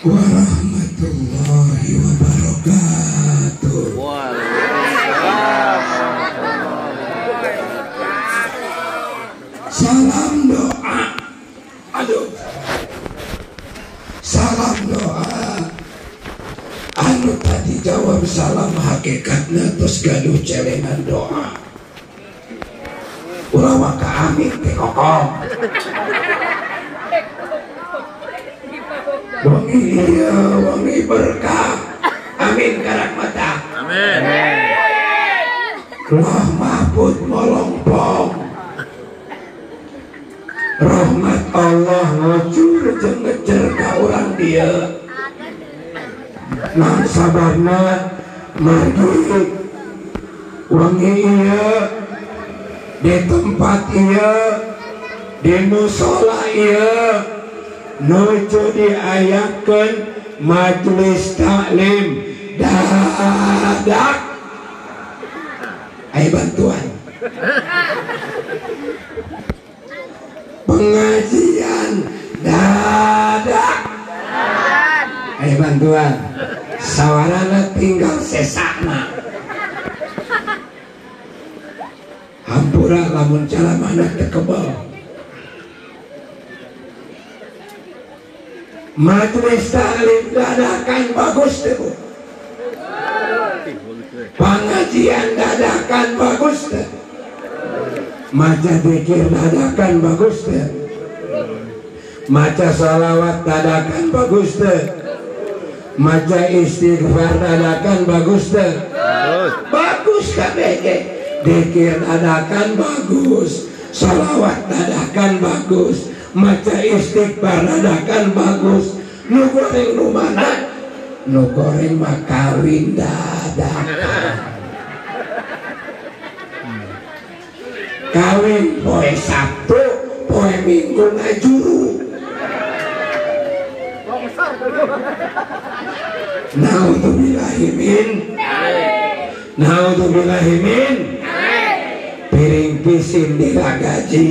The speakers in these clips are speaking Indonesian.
warahmatullahi wabarakatuh. Salam doa. Aduh. Salam doa. Anu tadi jawab salam hakikatnya terus gaduh celengan doa. Ulah waka amin teh kokong. Wangi iya, wangi berkah. Amin karak mata. Amin. Allah mahfud molongpong. Rahmat Allah ngucur jeung ngejer ka urang dia. Nah sabarna margi wangi iya di tempat iya di musola iya nuju diayakeun majelis taklim dadak aya bantuan pengajian dadak aya bantuan sawarana tinggal sesakna hampura lamun calamana teu kebal majelis taklim dadakan bagus teu pengajian dadakan bagus teu maca zikir dadakan bagus teu maca shalawat dadakan bagus teu maca istighfar dadakan bagus teu bagus kabeh zikir dadakan bagus shalawat dadakan bagus maca istighfar dadakan bagus nu goreng nu mana nu goreng mah kawin dadakan kawin poe Sabtu poe Minggu ngajuru naudzubillahimin naudzubillahimin piring pisin diragaji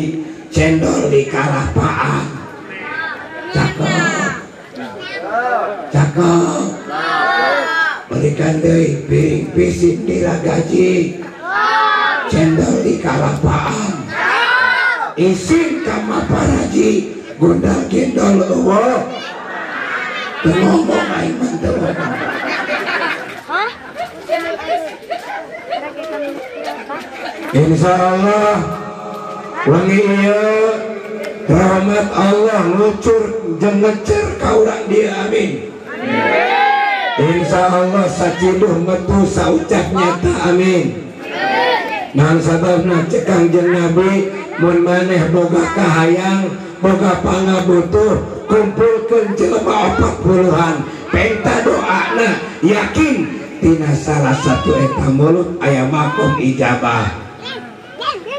cendol di kalapaan cakep cakep berikan deui piring pisin diragaji cendol di kalapaan isin kama paraji gondal gendol eueuh teu ngomong aing mah teu ngomong insyaallah wangi ieu rahmat Allah ngucur jeung ngecer ka urang dia amin insyaallah saciduh metu saucap nyata amin nang sababna cek Kangjeng Nabi mun maneh boga kahayang boga pangabutuh kumpulkeun jelema 40-an penta doana yakin tina salah satu eta mulut aya makom ijabah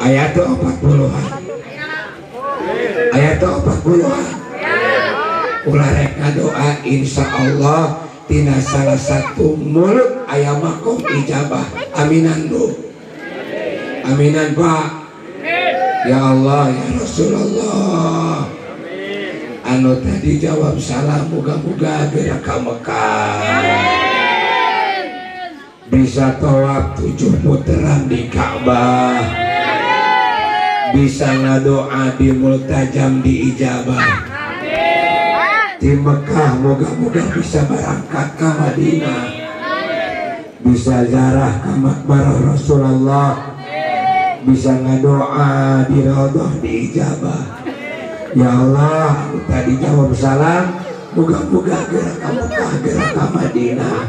aya teu 40-an aya teu 40-an ulah rek ngadoa insyaallah tina salah satu mulut aya makom ijabah aminan du aminan Pak ya Allah ya Rasulullah anu tadi jawab salam muga-muga geura ka Mekah bisa tawaf 7 putaran di Ka'bah bisa ngadoa di multajam di ijabah di Mekah moga-moga bisa berangkat ke Madinah bisa ziarah ke makbarah Rasulullah bisa ngadoa di raudhah di ijabah ya Allah tadi jawab salam moga-moga geura ka Mekah geura ka Madinah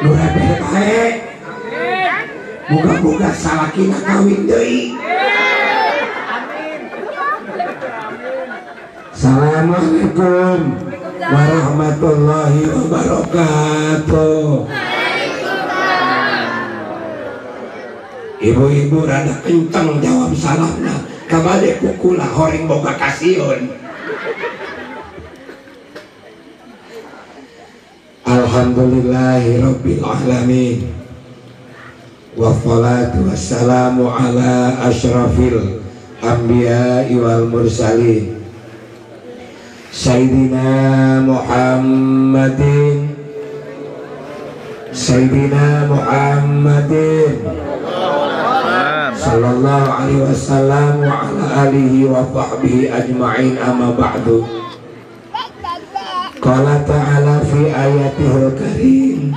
nurabeh bae moga-moga salakina kawin deui Assalamualaikum warahmatullahi wabarakatuh. Ibu-ibu rada kenceng jawab salamna kabade kukula horeng boga kasiun. Alhamdulillahirabbil alamin. Wassalatu wassalamu ala asyrafil anbiya'i wal mursalin Sayyidina Muhammadin sallallahu alaihi wasallam wa ala alihi wa sahbihi ajma'in, amma ba'du. Qala ta'ala fi ayatihil karim,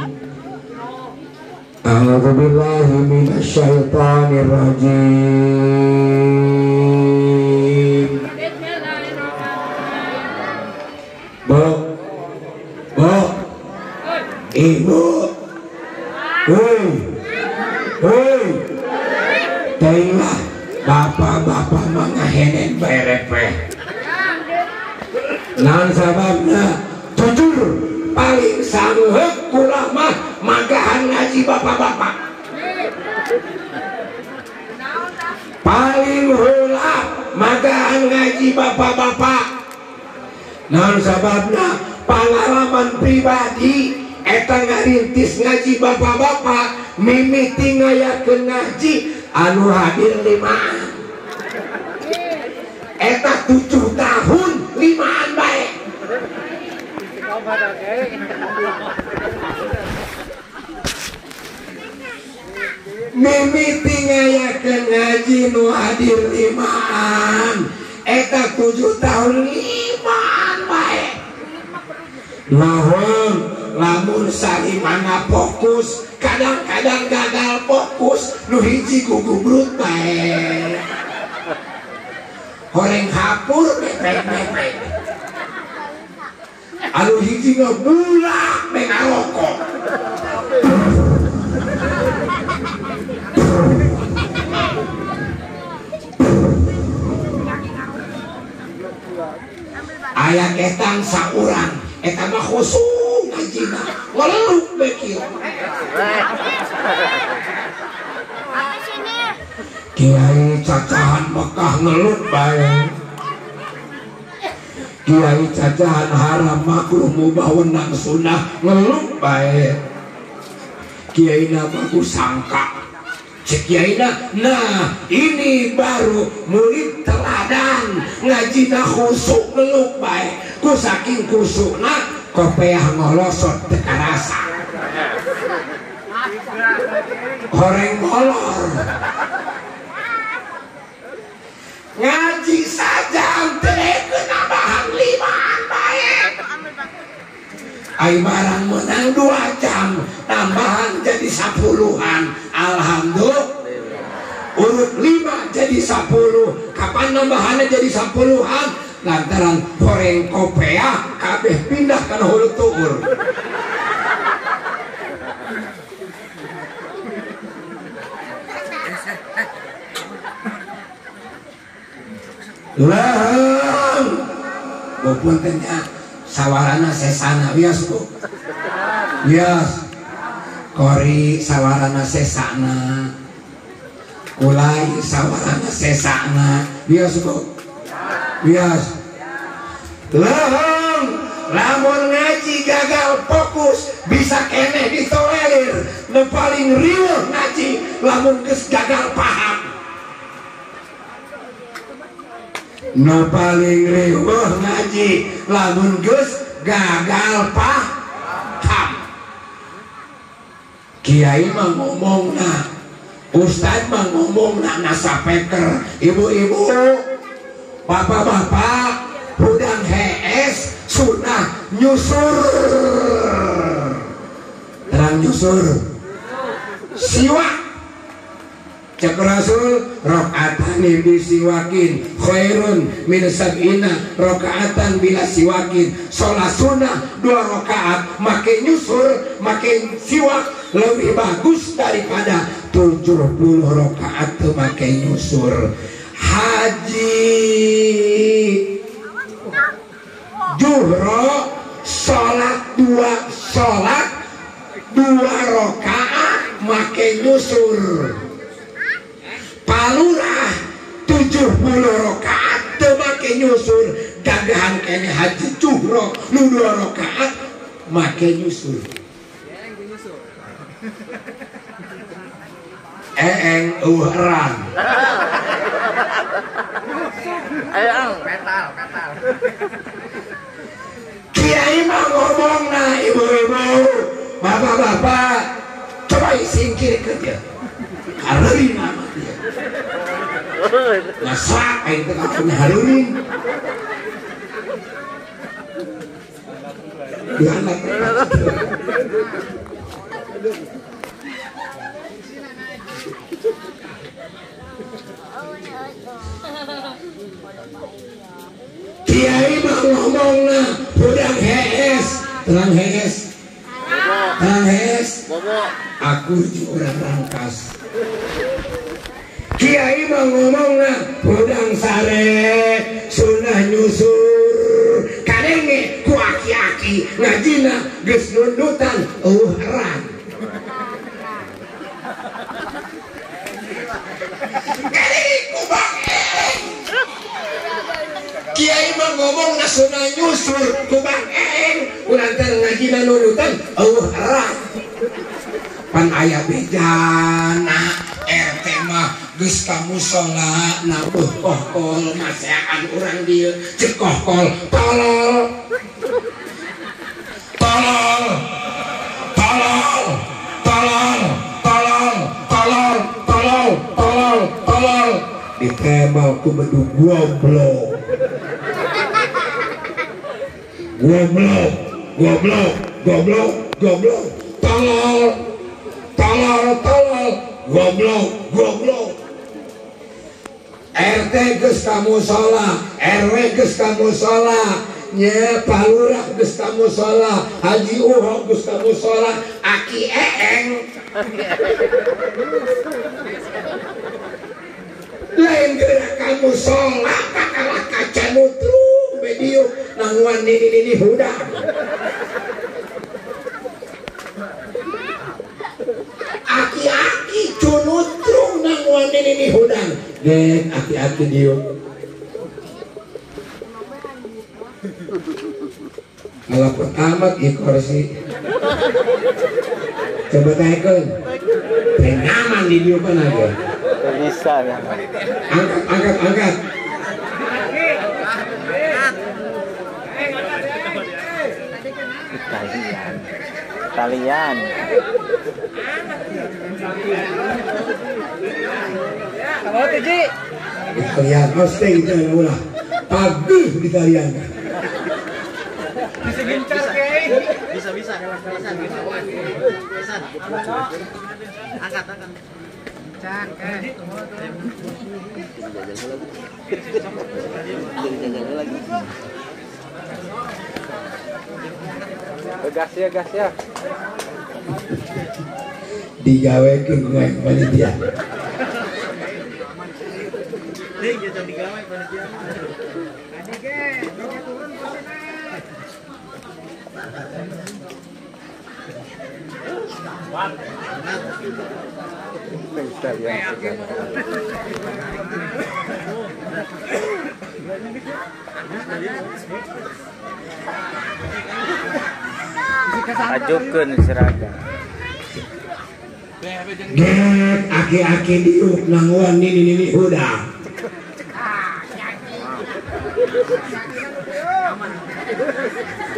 a'udzu billahi minasy syaithanir rajim. Ibu, hei, tailah bapak-bapak mangahenen berepeh. Naon sababna? Jujur paling sangeuk kula mah magahan ngaji bapak-bapak. Paling heula magahan ngaji bapak-bapak. Naon sababna? Pengalaman pribadi eta ngarintis ngaji bapak-bapak, mimiti ngayakeun ngaji anu hadir 5. Eta 7 tahun 5 bae. Mimiti ngayakeun ngaji nu hadir 5, eta 7 tahun 5 bae. Lamun salimana fokus, kadang-kadang gagal fokus, nu hiji gugubrut bae. Horeng hapur mepet-mepet. Anu hiji ngebulak mengarokok. Aya ketang saurang, eta mah khusuk ngajina, ngeluk bekil. Kiai cacahan Mekah ngeluk bae. Kiai cacahan haram makruh mubah wenang sunnah ngeluk bae. Kiai na bagus sangka. Cek kiai na, nah ini baru murid teladan ngajina khusuk ngeluk bae. Ku saking khusukna kopeah ngolosot teu karasa. Horeng molor. Ngaji saja teu nambahan 5 bae. Ai barang menang 2 jam tambahan jadi 10-an. Alhamdulillah. Urut 5 jadi 10. Kapan nambahannya jadi 10-an? Lantaran horeng kopeah kabeh pindah kana hulu tuur. Lang bopuntennya sawarana sesana bias bu. Bias kori sawarana sesana, kulai sawarana sesana bias bu. Bias lamun ngaji gagal fokus bisa keneh ditolerir. Nu paling riweuh ngaji lamun geus gagal paham. Nu paling riweuh ngaji lamun geus gagal paham. Kiai mah ngomongna, ustad mah ngomongna nasapeker. Ibu-ibu, bapak-bapak, hudang hees sunah nyusur. Terang nyusur siwak. Cek Rasul, rakaatan bisiwakin khairun min sab'ina rakaatan bila siwakin. Sholat sunnah 2 rakaat make nyusur make siwak lebih bagus daripada 70 rakaat make nyusur. Haji juhro sholat 2 rakaat make nyusur. Palurah 70 rakaat teu make nyusur. Gagahan kene haji juhro nu 2 rakaat make nyusur. Eeng uhran. Kiai mah ngomong nah ibu-ibu, bapak-bapak, coba singkir ke dia. Harurin nama dia. Ngasak aing teh kapan harurin. Dianak. Kiai mah ngomong nah budak hees, terang hees, terang hees. Aku juga orang rangkas. Kiai mah ngomong nah budang sare, sunah nyusur, kadenge ku aki-aki ngajina geus nundutan eran. Kadenge ku bangeng. Kiai mah ngomong na sunah nyusur ku bangeng, urang teh ngajina nundutan eran. Pan aya bejana RT mah geus ka musala na kohkol maseaan urang dieu ceuk kohkol tolol tolol tolol tolol tolol tolol tolol tolol tolol ditembal ku bedu goblok goblok goblok goblok goblok tolol tolol tolol goblok goblok. RT geus ka musala, RW geus ka musala, nya palurah geus ka musala, Haji Uho geus ka musala, Aki Eeng lain geura ka musala kakala kaca nutrung medium nanguan nini hudang. Aki-aki cunutrung nanguan nini hudang. Dek aki-aki diuk. Malah pertama ikor sih. Coba taikun. Pengaman di diukan aja. Bisa ya. Angkat, angkat, angkat. Kalian. Kamu tuji. Kalian mesti itu yang ulah. Pagi di kalian. Bisa gencar Kiai. Bisa. Angkat. Cak, Gas ya. Digawekeun ku panitia. Nih, jadi digawe panitia. Ajukeun seragam. Get aki-aki diuk nanguan nini hudang.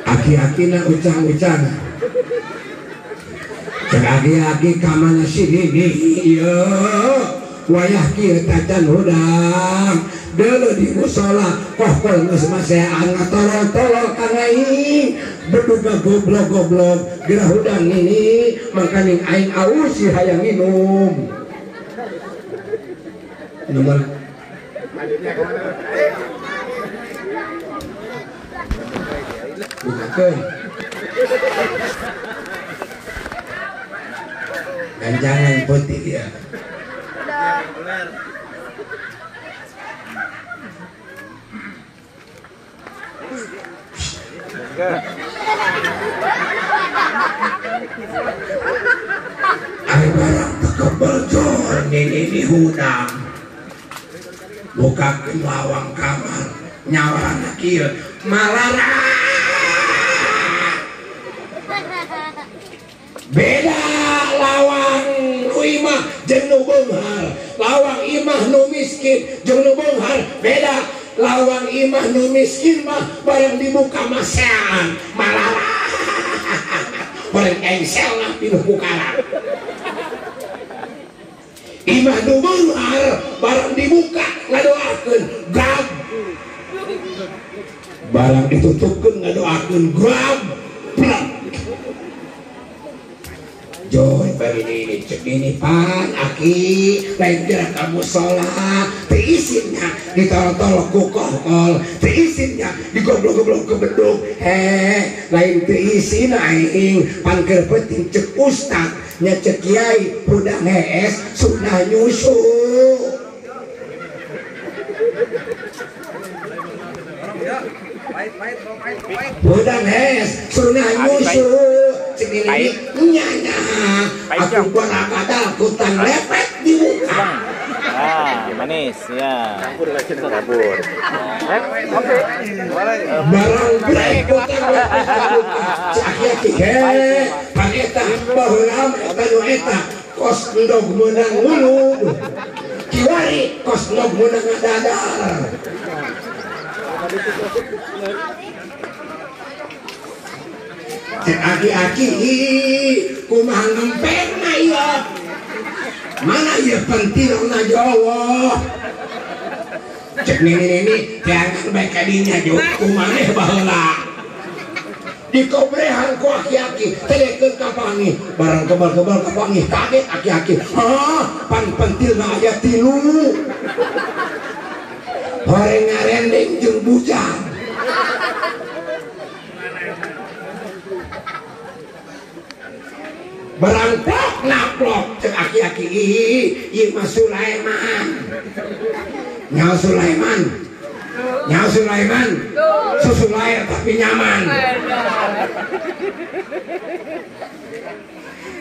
Aki-aki na ucang-ucang. Cek aki-aki kamana sini iya. Wayah kieu tacan hudang. Deuleu di musola kohkol geus maseaan ngatolol-tolol kana aing. Beduga goblok-goblok geura hudang ini mangkaning aing aus si hayang minum. Nomor bukakeun. Dan jangan putih dia. Ari barang tekebel jor nini hudang. Bukakeun lawang kamar nyawana kieu malara. Beda lawang nu imah jeung nu beunghar, lawang imah nu miskin jeung nu beunghar beda. lawan imah nu miskin mah bareng dibuka masean malah bareng engsel lah pinuh kukaran. Imah nu beunghar bareng dibuka ngadoakeun grab. Barang ditutupkeun ngadoakeun grab. Joy bari ini cek ini pan aki lain gerak kamu sholat teisinnya ditolong-tolong ku kolkol teisinnya digoblok-goblok ke beduk lain teisin aing pan keur penting cek ustad nya cek kiai hudang hees sunnah nyusu hudang hees sunnah nyusu cek ini nyanya aku pernah kadal kutan lepet di muka. Manis ya. Kabur. Oke. Barang break kutan lepet di muka. Cahya paneta baheula eta nu eta kos endog meunang mulud. Kiwari kos endog meunang ngadadar. Cek aki-aki kumaha ngempengna ieu mana ieu pentilna Jawa cek nini jangan bae ka dinya jo kumaneh baheula dikobrehan ku aki-aki telekeun ka pangi barang kebal-kebal ka pangi kaget aki-aki pan pentilna aya 3 horeng ngarendeng jeung bujang. Berangkat naplok cek aki-aki ieu mah Sulaiman. Nyawa Sulaiman susu lahir tapi nyaman.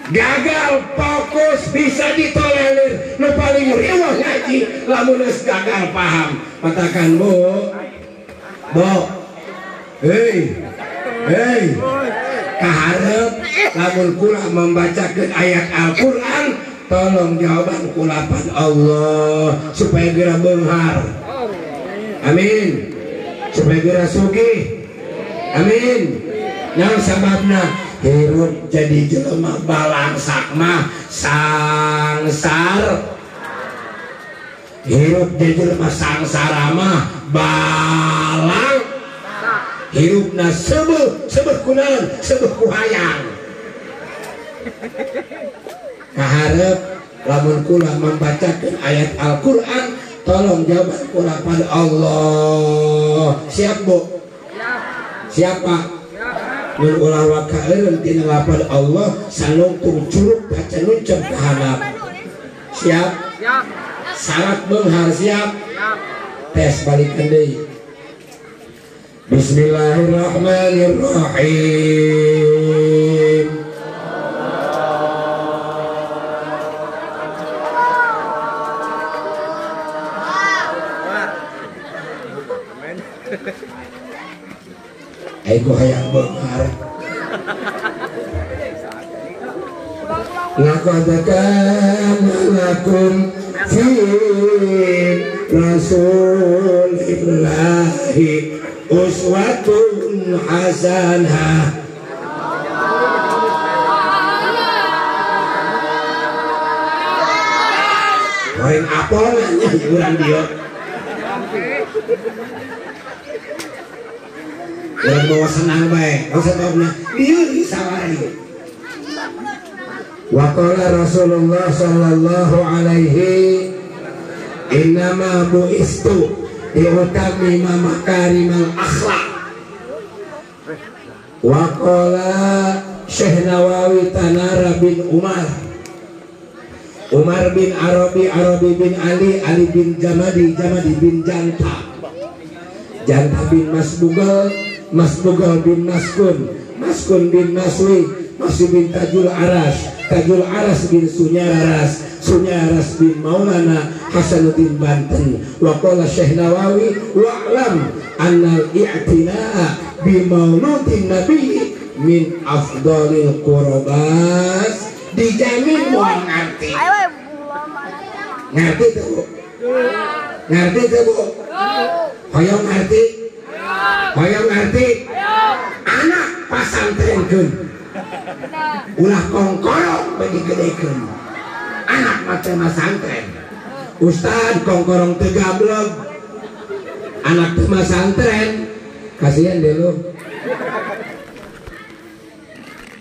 Gagal fokus bisa ditolerir nu paling riweuh ngaji lamun geus gagal paham katakan bu hei kaharep lamun kula membacakeun ayat Al-Qur'an tolong jawaban kulapan Allah supaya geura beunghar amin supaya geura sugih amin naon sababna hirup jadi jelema balangsak mah sangsar hirup jadi jelema sangsara mah balang hirupna sebeuh kunaon sebeuh ku hayang kaharep lamun kula membacakeun ayat Al-Qur'an tolong jawaban kula pada Allah siap bu siapa mun ulah wakaeureun tina lapad Allah salungtung curug baca nuncep ka handap siap syarat beunghar siap tes balikeun deui. Bismillahirrahmanirrahim. Ayo hayang beunghar. Laqad kana lakum fi Rasulillahi uswatun hasanah. Poin apol nya urang dieu. Urang bawa senang bae. Maksudna dieu disawari. Wa qala Rasulullah sallallahu alaihi innama bu'istu diutami makarimal akhlak. Wa qala Syekh Nawawi Tanara bin Umar bin Arabi bin Ali bin Jamadi bin Janta bin Masbugal bin Maskun bin Maswi bin Tajul Aras bin Sunyaras bin Maulana Hasanuddin Banten. Wa qala Syekh Nawawi wa'lam annal i'tina'a bi mauludin nabi min afdalil qurbat. Dijamin moal ngerti. Ngerti tuh bu? hoyong ngerti anak pasantrenkeun ulah kongkorong bagi gedekeun anak mata masantren ustad kongkorong teu gablog anak teu masantren kasihan deh lu.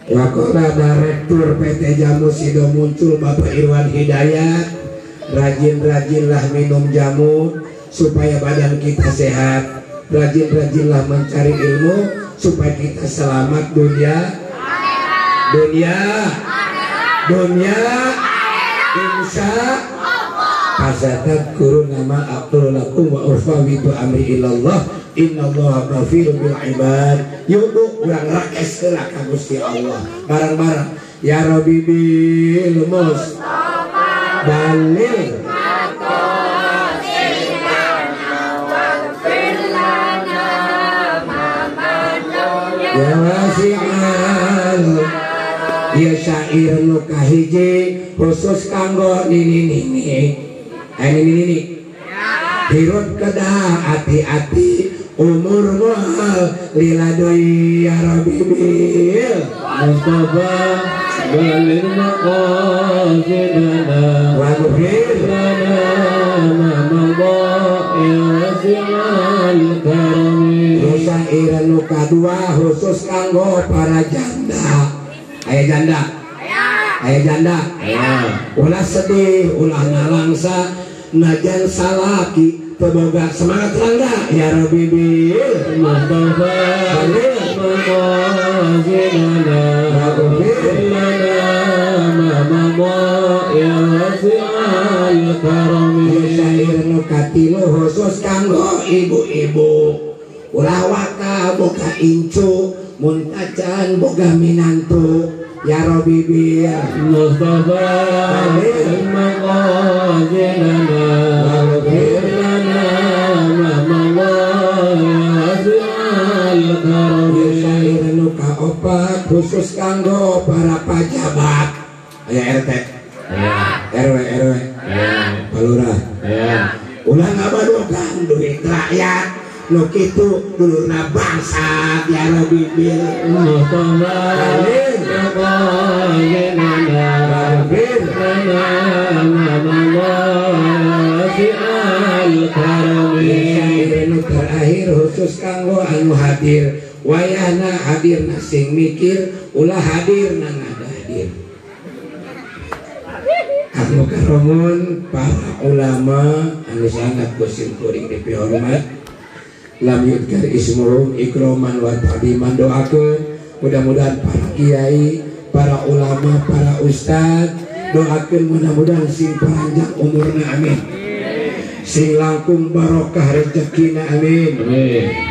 Wakola Direktur PT Jamu Sido muncul Bapak Irwan Hidayat, rajin-rajinlah minum jamu supaya badan kita sehat, rajin-rajinlah mencari ilmu supaya kita selamat dunia insya Fasatat kurun nama Abdul lakum wa urfawitu amri ilallah innallaha ghafirun bil ibad. Yuk urang rakes heula ka Gusti Allah bareng-bareng ya Rabbi bil Mustafa dalil ya wasi'al ya syair nu kahiji khusus kanggo nini hirut kedah hati-hati umur mahal liladoi ya Rabbi bil Mustafa balil maqasidana wa ghfir lana ma madha ya wasi'al karami. Syair nu kadua khusus kanggo para janda. Aya janda ulah sedih ulah nalangsa najan salaki teboga semangat rangga ya Rabbi bil Mustafa balil maqasidana wa ghfir lana ma madha ya wasi'al karami. Syair nu katilu khusus kanggo ibu-ibu ulah waka boga incu muntajan boga minantu ya Rabbi bil Mustafa balil maqasidana wa ghfir lana ma madha wasi'al karami. Syair nu kaopat khusus kanggo para pejabat aya RT RW palurah ulah ngabadogan duit rakyat nu kitu dulurna bangsa ya Rabbi bil Mustafa balil maqasidana wa ghfir lana ma madha wasi'al karami. Syair nu terakhir khusus kanggo anu hadir wayahna hadir sing mikir ulah hadir nang ada hadir anu karomun para ulama anu sangat kusim kuring dipihormat lam yudkar ismuhum ikroman wa ta'diman. Doakeun mudah-mudahan para kiai, para ulama, para ustad doakeun mudah-mudahan sing panjang umurna amin, sing langkung barokah rezekina amin.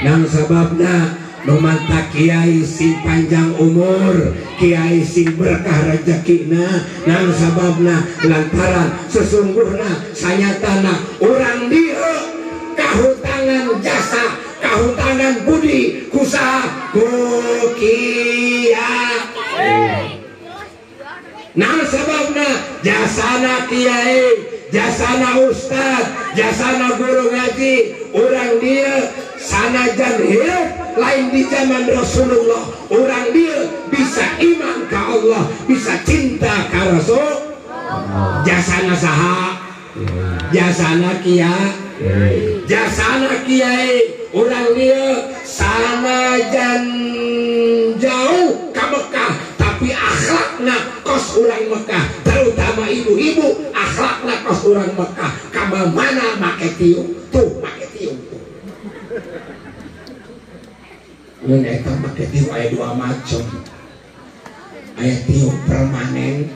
Nang sababna memantak kiai sing panjang umur, kiai sing berkah rezekina, nang sababna lantaran sesungguhna sanyatana urang dieu kahutangan jasa, kahutangan budi kusaha kukiai. Nah sebabna jasana kiai, jasana ustad, jasana guru ngaji, orang dia sanajan hidup lain di zaman Rasulullah, orang dia bisa iman ke Allah, bisa cinta ke Rasul. Jasana saha, jasana kiai. Jasana kiai orang dia sanajan jauh ke Mekah tapi akhlakna kos orang Mekah, terutama ibu-ibu akhlakna kos orang Mekah. Kamu mana make tiung tuh, make tiung tuh yang eta make tiung aya dua macam, aya tiung permanen,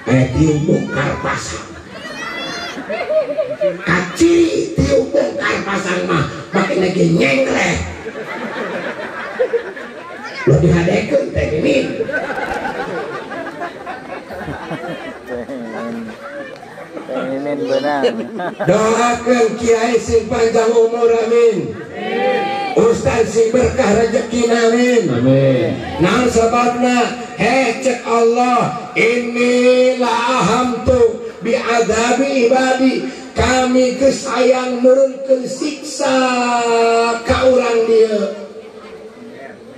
aya tiung bongkar pasang. Kaci tiung bongkar pasang mah makin lagi nyengleh lo dihadekeun teh mimin. Mimin benar. Doakeun kiai sing panjang umur amin, ustaz sing berkah rezeki amin. Nang sababna cek Allah inilah ahamtu bi'adabi ibadi kami gesayang nurunkeun siksa ka urang dieu,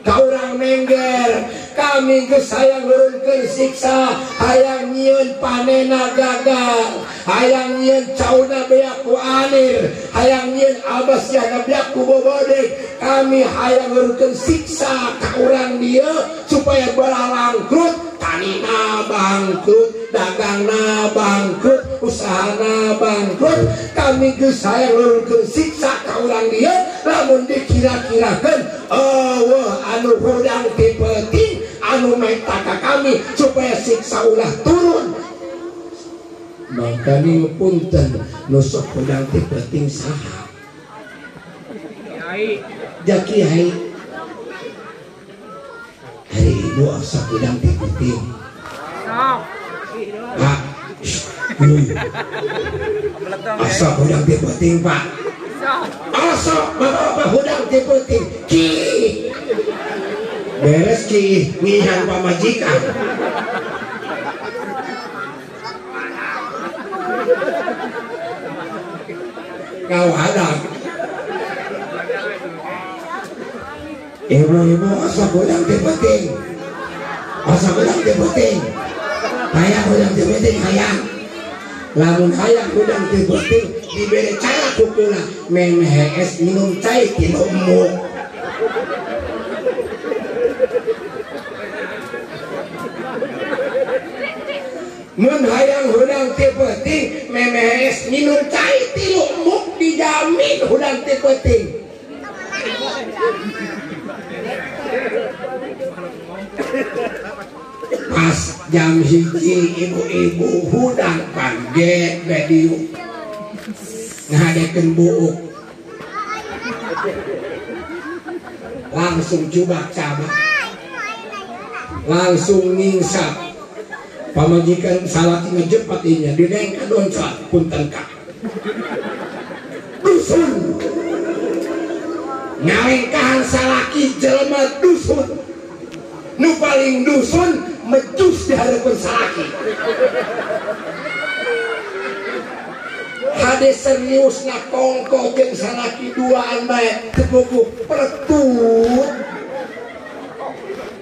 ka urang Mengger. Kami gesayang nurunkeun siksa hayang nyieun panena gagal, hayang nyieun cauna beak ku anir, hayang nyieun abasna beak ku bobodek. Kami hayang nurunkeun siksa ka urang dieu supaya baralangkrut, tanina bangkrut, dagangna bangkrut, usahana bangkrut. Kami gesayang nurunkeun siksa ka urang dieu lamun dikira-kirakeun eueuh anu hudang ti peuting anu menta ka kami supaya siksa ulah turun. Maka ni punten nu sok hudang ti peuting saha? Kiai. Ja kiai. Hari ibu asa hudang ti peuting. Sok. Pak. Asa hudang ti peuting, Pak. Sok. Asa bapak hudang ti peuting. Ki. Beres ki ngihan pamajikan. Kau ada ibu-ibu asa hudang ti peuting, asa hudang ti peuting, hayang hudang ti peuting hayang. Lamun hayang hudang ti peuting dibere cara kukula memehes minum cai ti lombo. Mun hayang hudang ti peuting memehes minum cai ti lombo dijamin hudang ti peuting. Pas jam hiji ibu-ibu hudang pangget bediu ngadekeun buuk, langsung coba cabak, langsung ningsap. Pamajikan salaki ngejepat inya dideng kadoncat punten ka dusun ngawengkahan salaki jelema dusun nu paling dusun mecus di hadapan salaki. Hade serius ngakongko jeung salaki duaan bae tepuguk pertut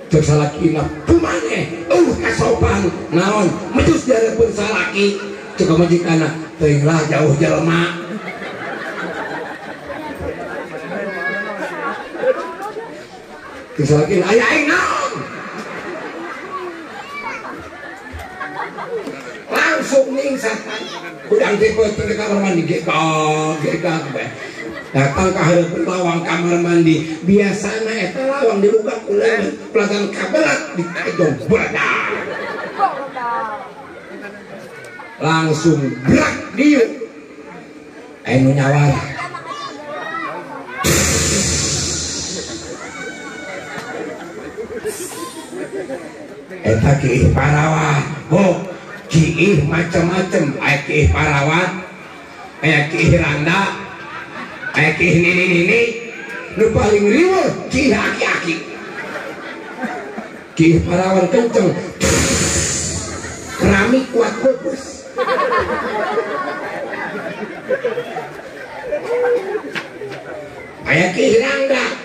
cek salaki na kumane kasopan naon mecus di hadapan salaki cek majikana teuing lah jauh jelema. Cek salaki aya aing naon langsung ningsat udang ti peuting di kamar mandi gegak bae datang ke hadapan lawang kamar mandi. Biasana eta lawang dibuka kuleun pelatan kabelat ditajong bradang langsung brak dieu anu nyawara eta kiih parawat. Oh kiih macam-macam, aya kiih parawat, aya kiih randa, aya kiih nini-nini, nu paling riweuh kiih aki-aki. Kiih parawan kenceng, keramik kuat pupus. Aya kiih randa,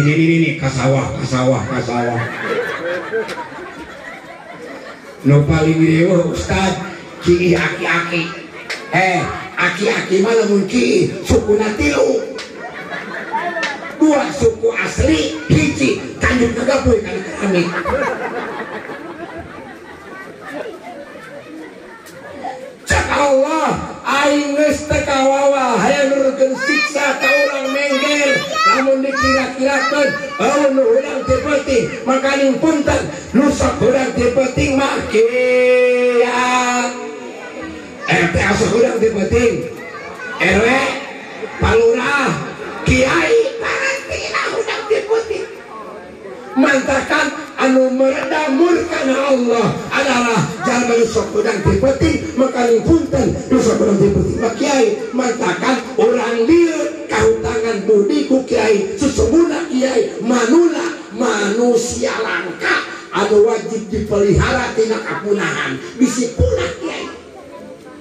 ini kasawah. Nu paling riweuh Ustad kiih aki-aki. Aki-aki mah lamun kiih sukuna 3. 2 suku asli, hiji kanjut kagapuy kana keramik. Cak Allah aing geus teu kawawa hayang nurunkeun siksa ka urang Mengger. Lamun dikira-kirakeun eueuh nu hudang ti peuting makaning punten nu sok hudang ti peuting mah kiat RT sok hudang ti peuting RW palurah kiai parantina hudang ti peuting mantakan anu meredam murkana Allah adalah jalma nu sok hudang ti peuting makaning punten nu sok hudang ti peuting mah kiai mantakan urang lieur kahutangan budi ku kiai sesungguhna kiai manula manusia langka anu wajib dipelihara tina kapunahan bisi punah kiai.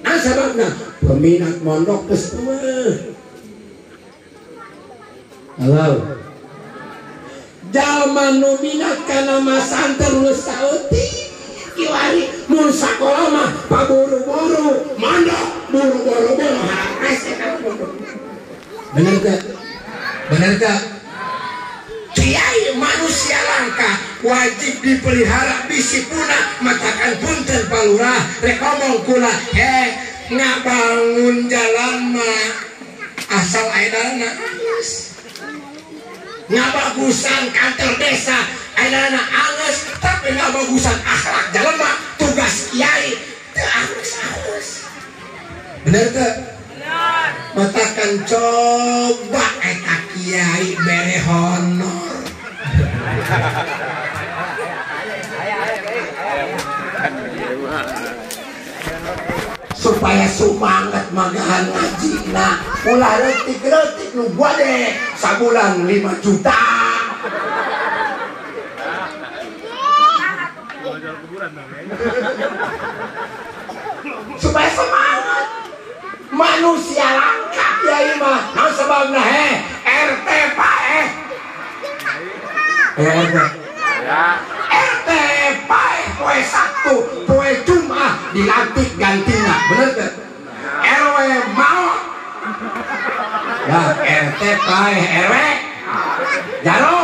Nah sababna peminat mondok geus teu. Halo. Jalma nu minat kana masanter nu saeutik kiwari mun sakola mah paburu-buru mondok buru-buru harap rese ka mondok. Bener gak? Bener gak? Kiai manusia langka wajib dipelihara bisi punah matakan punten palurah rek ngomong kula ngabangun jalan mah asal ayeuna geus ngabagusan kantor desa ayeuna geus tapi ngabagusan akhlak jalan mah tugas kiai teu alus-alus. Bener teu? Bener. Matakan coba eta kiai bere honor. Supaya semangat magahan ngajina ulah leutik-leutik nu gede sabulan 5 juta. Supaya semangat manusia langka kiai mah naon sababna RT pae RT pae poe Sabtu poe Jumat dilantik gantina bener teh RW mau ya RT pae RW jaro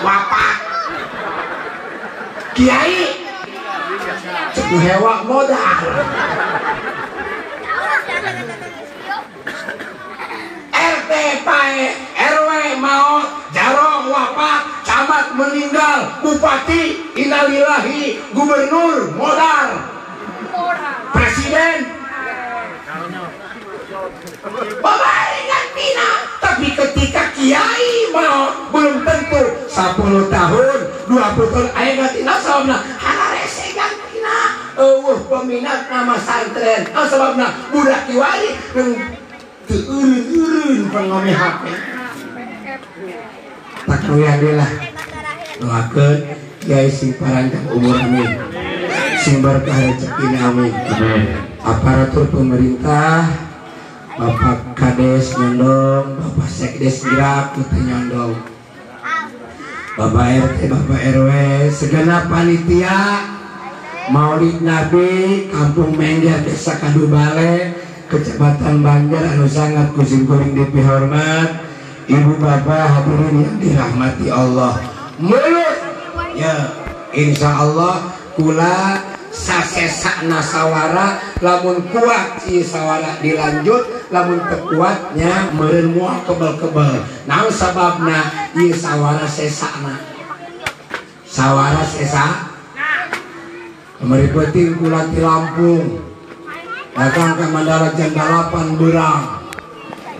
wapak kiai ceku hewa modal RT pae RW mau jaro wafat camat meninggal bupati innalillahi gubernur modal presiden babaringan pina tapi ketika kiai mau belum tentu 10 tahun 20 tahun aya gantina sababna hararese gantina peminat nama santren sababna budak kiwari teu eureun pangome HP tak lah doakeun kiai sing paranjang umur amin sing berkah rezeki amin aparatur pemerintah Bapak Kades nyondong Bapak Sekdes Irak teh nyondong Bapak RT Bapak RW segenap panitia Maulid Nabi Kampung Mengger Desa Kadubale Kecamatan Banjar anu sangat kuring dipihormat Ibu bapak hadirin yang dirahmati Allah mulut ya insya Allah kula sasesakna sawara lamun kuat si sawara dilanjut lamun tekuatnya meureun moal kebel-kebel naon sababna ieu sawara sesakna sawara sesak kemari penting kula ti Lampung datang ke Mandala jam 8 berang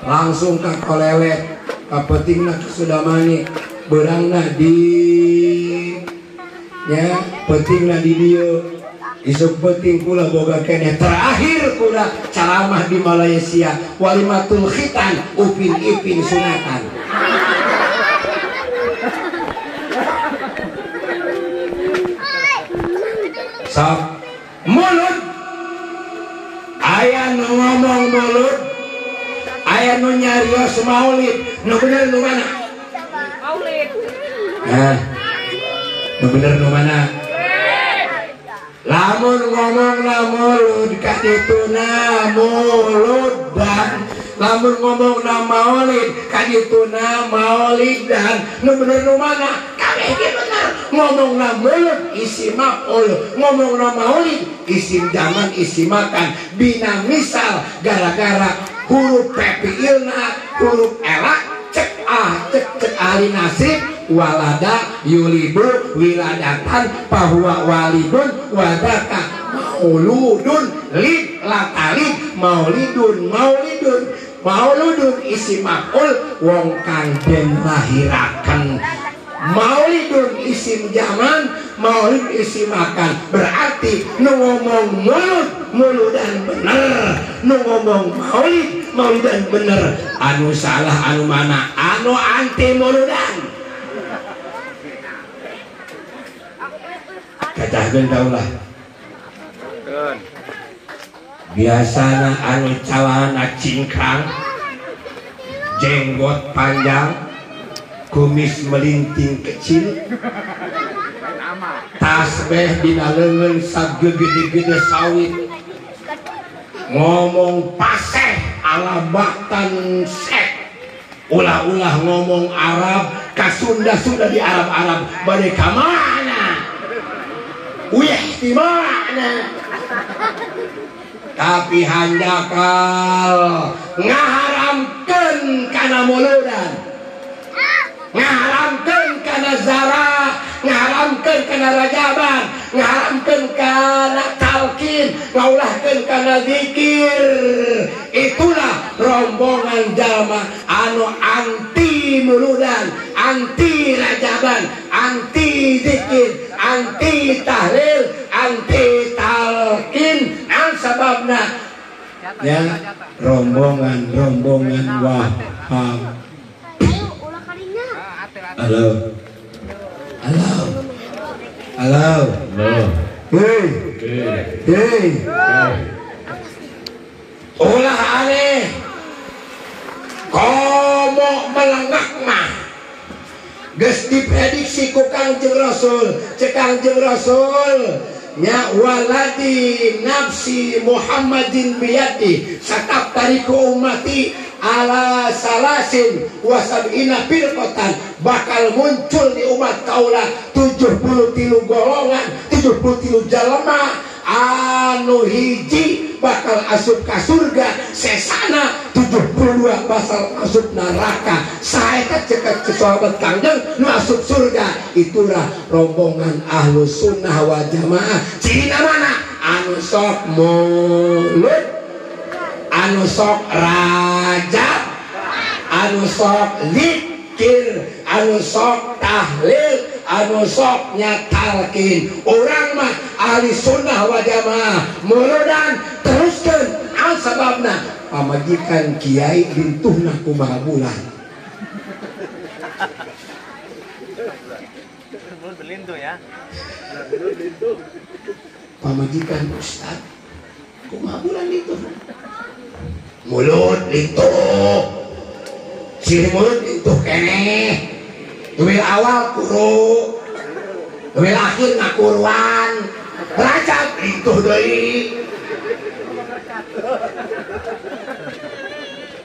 langsung ke Kolewet kapetingna Sudamani berangna di ya petingna di dieu isuk peting kula boga kene terakhir kula ceramah di Malaysia walimatul khitan upin-ipin sunatan sok mulut aya nu ngomong mulut aya nu nyarios maulid nu bener nu mana maulid nu bener nu mana lamun ngomong na maulud kadituna mauludan lamun ngomong na maulid kadituna maulidan nu bener nu mana kabeh ge bener ngomong na maulud isi maf'ul ngomong na maulid isim zaman isi makan bina misal gara-gara huruf pepiilna huruf elak cek ahli nasib walada yulidu wiladatan bahwa walidun wadaka mauludun lid latalid maulidun mauludun isi maf'ul wong kang den lahiraken maulidun isim zaman maulid isi makan berarti nu ngomong muludan bener nu ngomong maulidan bener anu salah anu mana anu anti muludan Cacahkeun daulah. Keun. Biasana anu calana cingkrang, jenggot panjang, kumis melinting kecil, tasbih dina leungeun sagede-gede sawit, ngomong paseh ala baktan sek, ulah-ulah ngomong Arab ka Sunda-Sunda di Arab-Arab bade ka mana? Wih di mana? Tapi hanjakal ngaharamkeun kana muludan, ngaharamkeun kana zara, ngaharamkeun kana rajaban, ngaharamkeun kana talqin, ngaulahkeun kana zikir. Itulah rombongan jalma anu anti muludan, anti rajaban, anti zikir, anti tahlil, anti talqin. Sababna ya rombongan waham. Halo hei ulah aneh komo melengak mah geus diprediksi ku Kangjeng Rasul. Cek Kangjeng Rasul nya waladi nafsi Muhammadin biyadi sakap tariku ummati ala salasin wasabina firqatan, bakal muncul di umat kaula 73 golongan, 73 jalma anu hiji bakal asup ka surga, sesana 72 bakal asup neraka. Saeta cekat sahabat Kangjeng nu asup surga. Itulah rombongan Ahlus Sunnah wal Jamaah. Cina mana? Anu sok mulut, anu sok rajab, anu sok zikir, anu sok tahlil, anu sok nyatalkin. Orang mah ahli sunnah wal jamaah muludan teruskeun al sababna pamajikan kiai bintuhna kumaha bulan. Berlintu ya. Pamajikan ustad kumaha bulan itu. Mulut lintuh, siri mulut lintuh keneh. Duel awal kuru, duel akhir ngakuruan, rajab lintuh deui.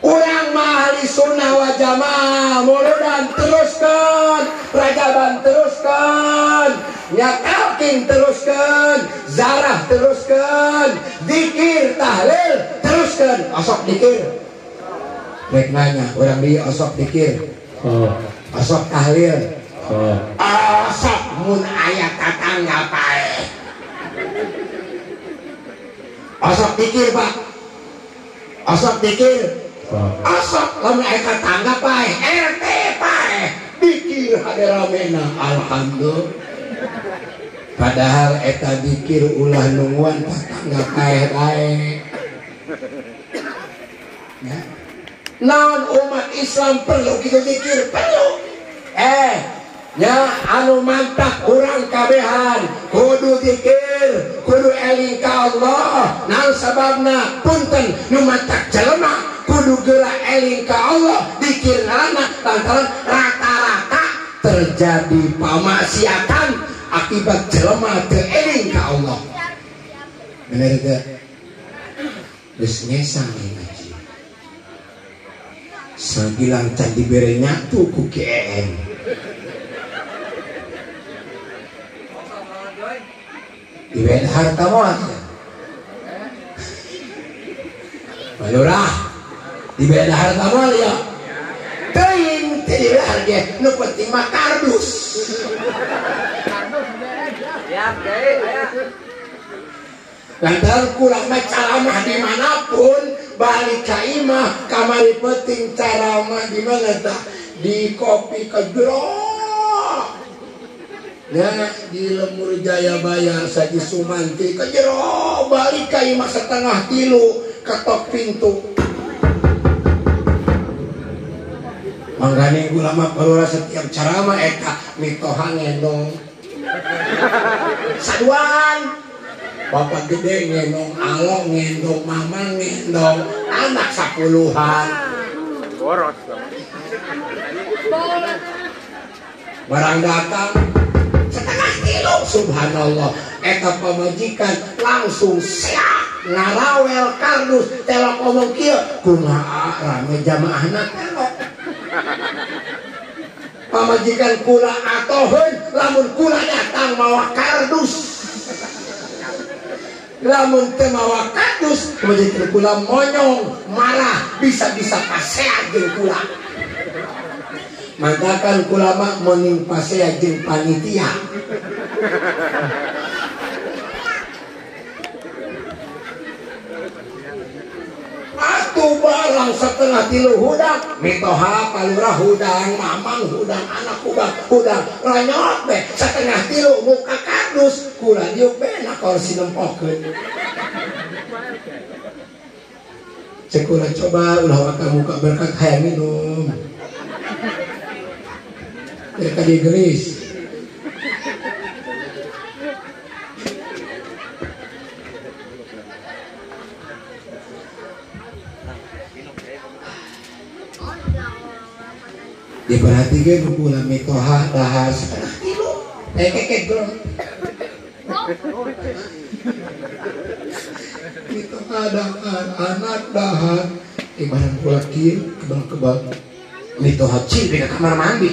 Urang mah ahli sunnah wal jamaah muludan teruskeun, rajaban teruskeun, nyatalkin teruskeun, zarah teruskeun, zikir tahlil teruskeun. Osok dikir rek nanya urang di osok dikir, osok tahlil, osok mun aya tatangga pae, osok dikir pak, osok dikir, osok lamun aya tatangga pae, RT pae, dikir hade ramena alhamdulillah. Padahal eta dikir ulah nungguan tatangga pae bae. Ya. Naon umat Islam perlu kitu dikir perlu. Nya anu mantap urang kabehan kudu dikir, kudu eling ka Allah. Naon sababna? Punten nu mantak jelema kudu geura eling ka Allah, dikir ngaranna lantaran rata-rata terjadi pamaksiatan akibat jelema teu eling ka Allah. Bener teu? Geus ngesang ngaji. Sabilang can dibere nyatu ku KM. Dibere harta moal. Malurah. Dibere harta moal ya. Teuing teu dibere harga nu penting mah kardus. Siap, Kiai, aya. Lantaran kurang mah caramah dimanapun balik ka imah kamari penting caramah di mana tah di kopi kejero ya di Lemur Jayabaya Saji Sumanti kejero balik ka imah setengah tilu ketok pintu manggane ulama perlu setiap caramah eta mitohan ngendong saduan bapak gede ngendong along, ngendong mama, ngendong anak 10-an. Boros. Barang datang setengah kilo, subhanallah. Eta pamajikan langsung siap ngarawel kardus telok ngomong kieu kumaha rame jamaahna telok. Pamajikan kula atoheun lamun kula datang mawa kardus. Lamun teu mawa kardus pamajikan kula monyong marah bisa-bisa pasea jeung kula. Mantakan kula mah mending pasea jeung panitia. Atuh barang setengah 3 hudang mitoha palurah hudang mamang hudang anak hudang ranyot be setengah 3 muka kardus kula diuk benak kursi nempokeun. Cek kula coba ulah waka muka berkat hayang minum. Mereka digeris. Diperhatikan pula mitoha dahar setengah kilo. Keket bro. Mitoha dahar anak dahar. Ibarat pula kieu kebal-kebal. Mitoha cil di kamar mandi.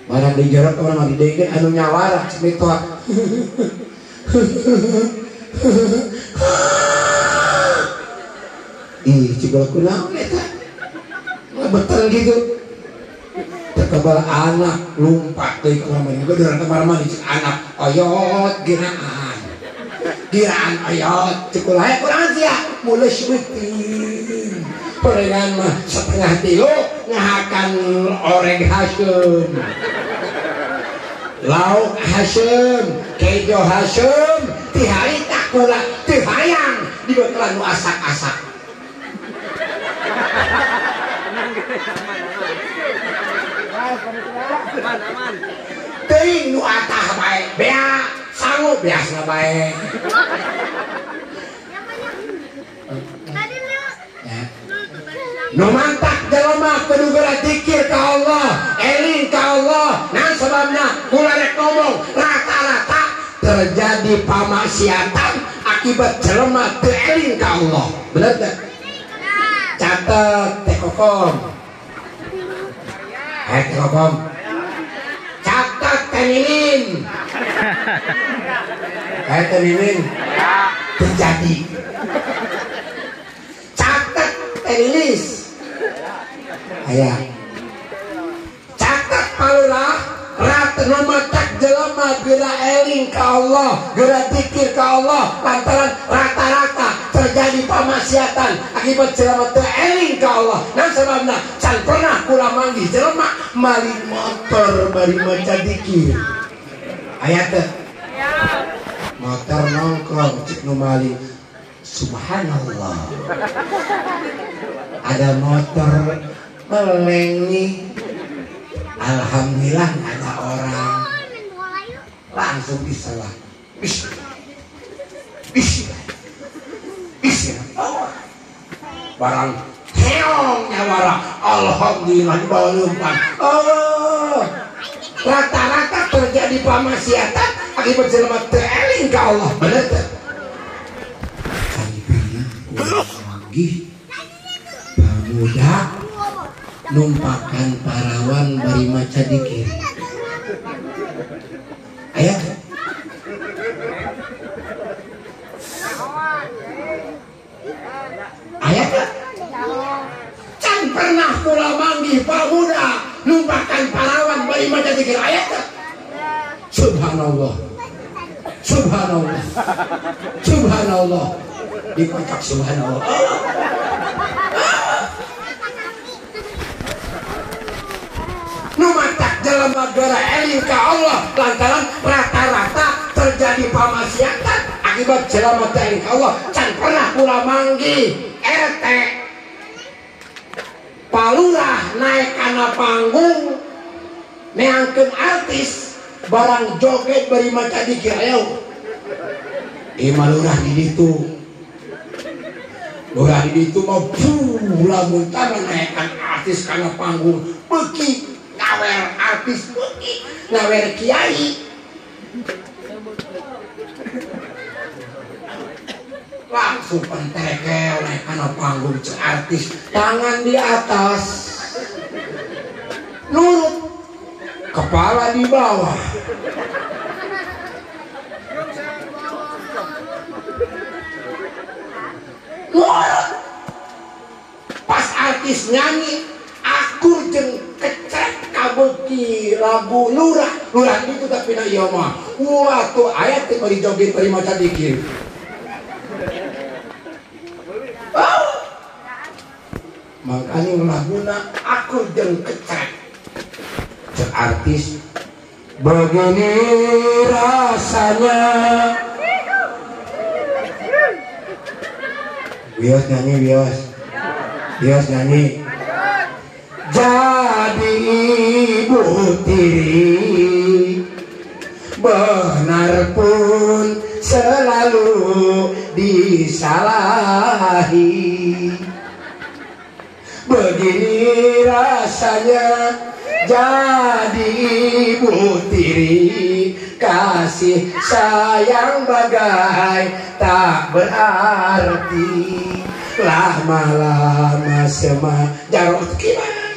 Barang di jarak kamar mandi deui anu nyawara mitoha. Ih, coba kunaon eta? Betul gitu. Terkebal anak lompat dari kamar mandi. Gue dari kamar mandi anak oyot giraan oyot cekul hayang kurang sia mulai syuting perengan mah setengah 3 ngahakan oreg Hasyim lauk Hasyim kejo Hasyim tihari tak kula teu hayang dibekalan nu asak-asak. Aman. Teuing nu atah bae, bea sanggup biasa bae. Nu mantak jalema kudu berzikir ka Allah, eling ka Allah. Nah sebabna kula rek ngomong rata-rata terjadi pamaksiatan akibat jalema teu eling ka Allah. Bener teh? Catet teh kokom. Kokom. Catat Temimin. Temimin terjadi. Catat Tenilis. Ayah. Catat palurah rata nomatak jelema geura eling ka Allah, geura zikir ka Allah lantaran rata-rata terjadi pamaksiatan akibat jelema teu eling ka Allah. Nah sababna can pernah kula manggih jelema mali motor bari maca zikir. Aya teh? Motor nongkrong cik nu mali. Subhanallah. Ada motor meleng nih. Alhamdulillah ada orang langsung disalah. Barang heong nyawara. Alhamdulillah dibawa lumpan. Oh, rata-rata terjadi pamaksiatan akibat jelema teu eling ka Allah. Bener teh? Lagi pemuda numpakan parawan bari maca dikir. Ayah ayah can pernah kula manggih pemuda numpakan parawan bari maca dikir. Ayah subhanallah subhanallah subhanallah dikocok subhanallah. Numatak dalam negara eling ka Allah lantaran rata-rata terjadi pamaksiatan akibat jelema teu eling ka Allah. Can pernah kula manggih RT palurah naik kana panggung neangkeun artis barang joget bari maca dikir ayo imah lurah di ditu mah lamun tara naekan artis kana panggung beuki ngawer artis beuki ngawer kiai langsung pentekel naik kana panggung cek artis tangan di atas nurut kepala di bawah nurut pas artis nyanyi akur jeung kecek kabeuki lagu lurah itu tapi na ieu mah wah tuh aya teh bari joget bari maca dikir makanya laguna akur jeung kecek cek artis begini rasanya bios nyanyi jadi ibu tiri benar pun selalu disalahi begini rasanya jadi ibu tiri kasih sayang bagai tak berarti lama-lama semua jarot gimana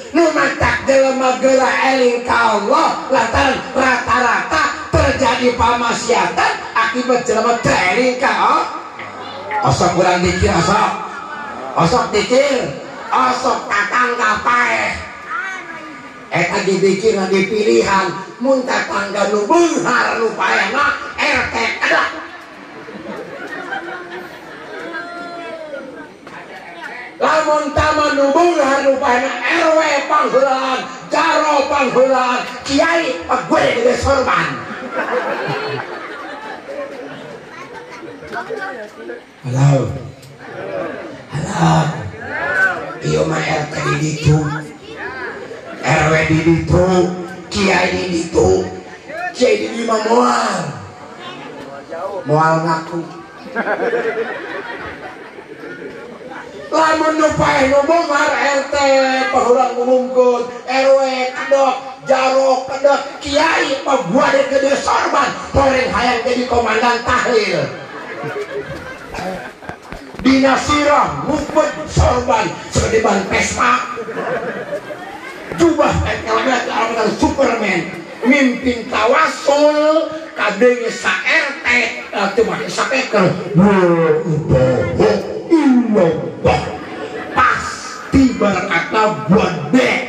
nu matak jelema geura eling ka Allah lantaran rata-rata terjadi pamaksiatan akibat jelema eling ka Allah osok urang dikir osok dikir osok tatangga paeh eta dikir na dipilihan mun tatangga nu beunghar nu paehna RT ada lamun taman nu beunghar nu paehna RW pangheulaan jaro pangheulaan kiai gue gede sorban halo ieu mah RT di ditu RW di ditu kiai di ditu kiai di ditu mah moal ngaku lamun nu paeh nu beunghar RT pahulang ngumumkeun RW kedok jaro kedok kiai mah gua gede sorban horeng hayang jadi komandan tahlil dinasirah mukbet sorban seperti ban pesma jubah teknologi Superman mimpin tawasul kadenge sa RT teu make sapeker illallah pasti berkata buat dek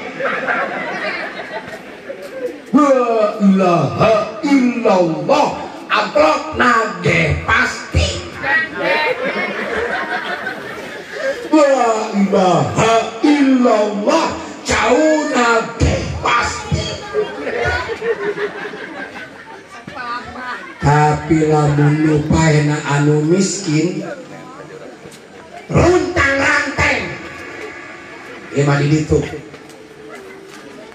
la ilaha illallah amplop nage pasti la ilaha illallah jauh nage pasti tapi lamun nu paehna anu miskin runtang ranteng emang di ditu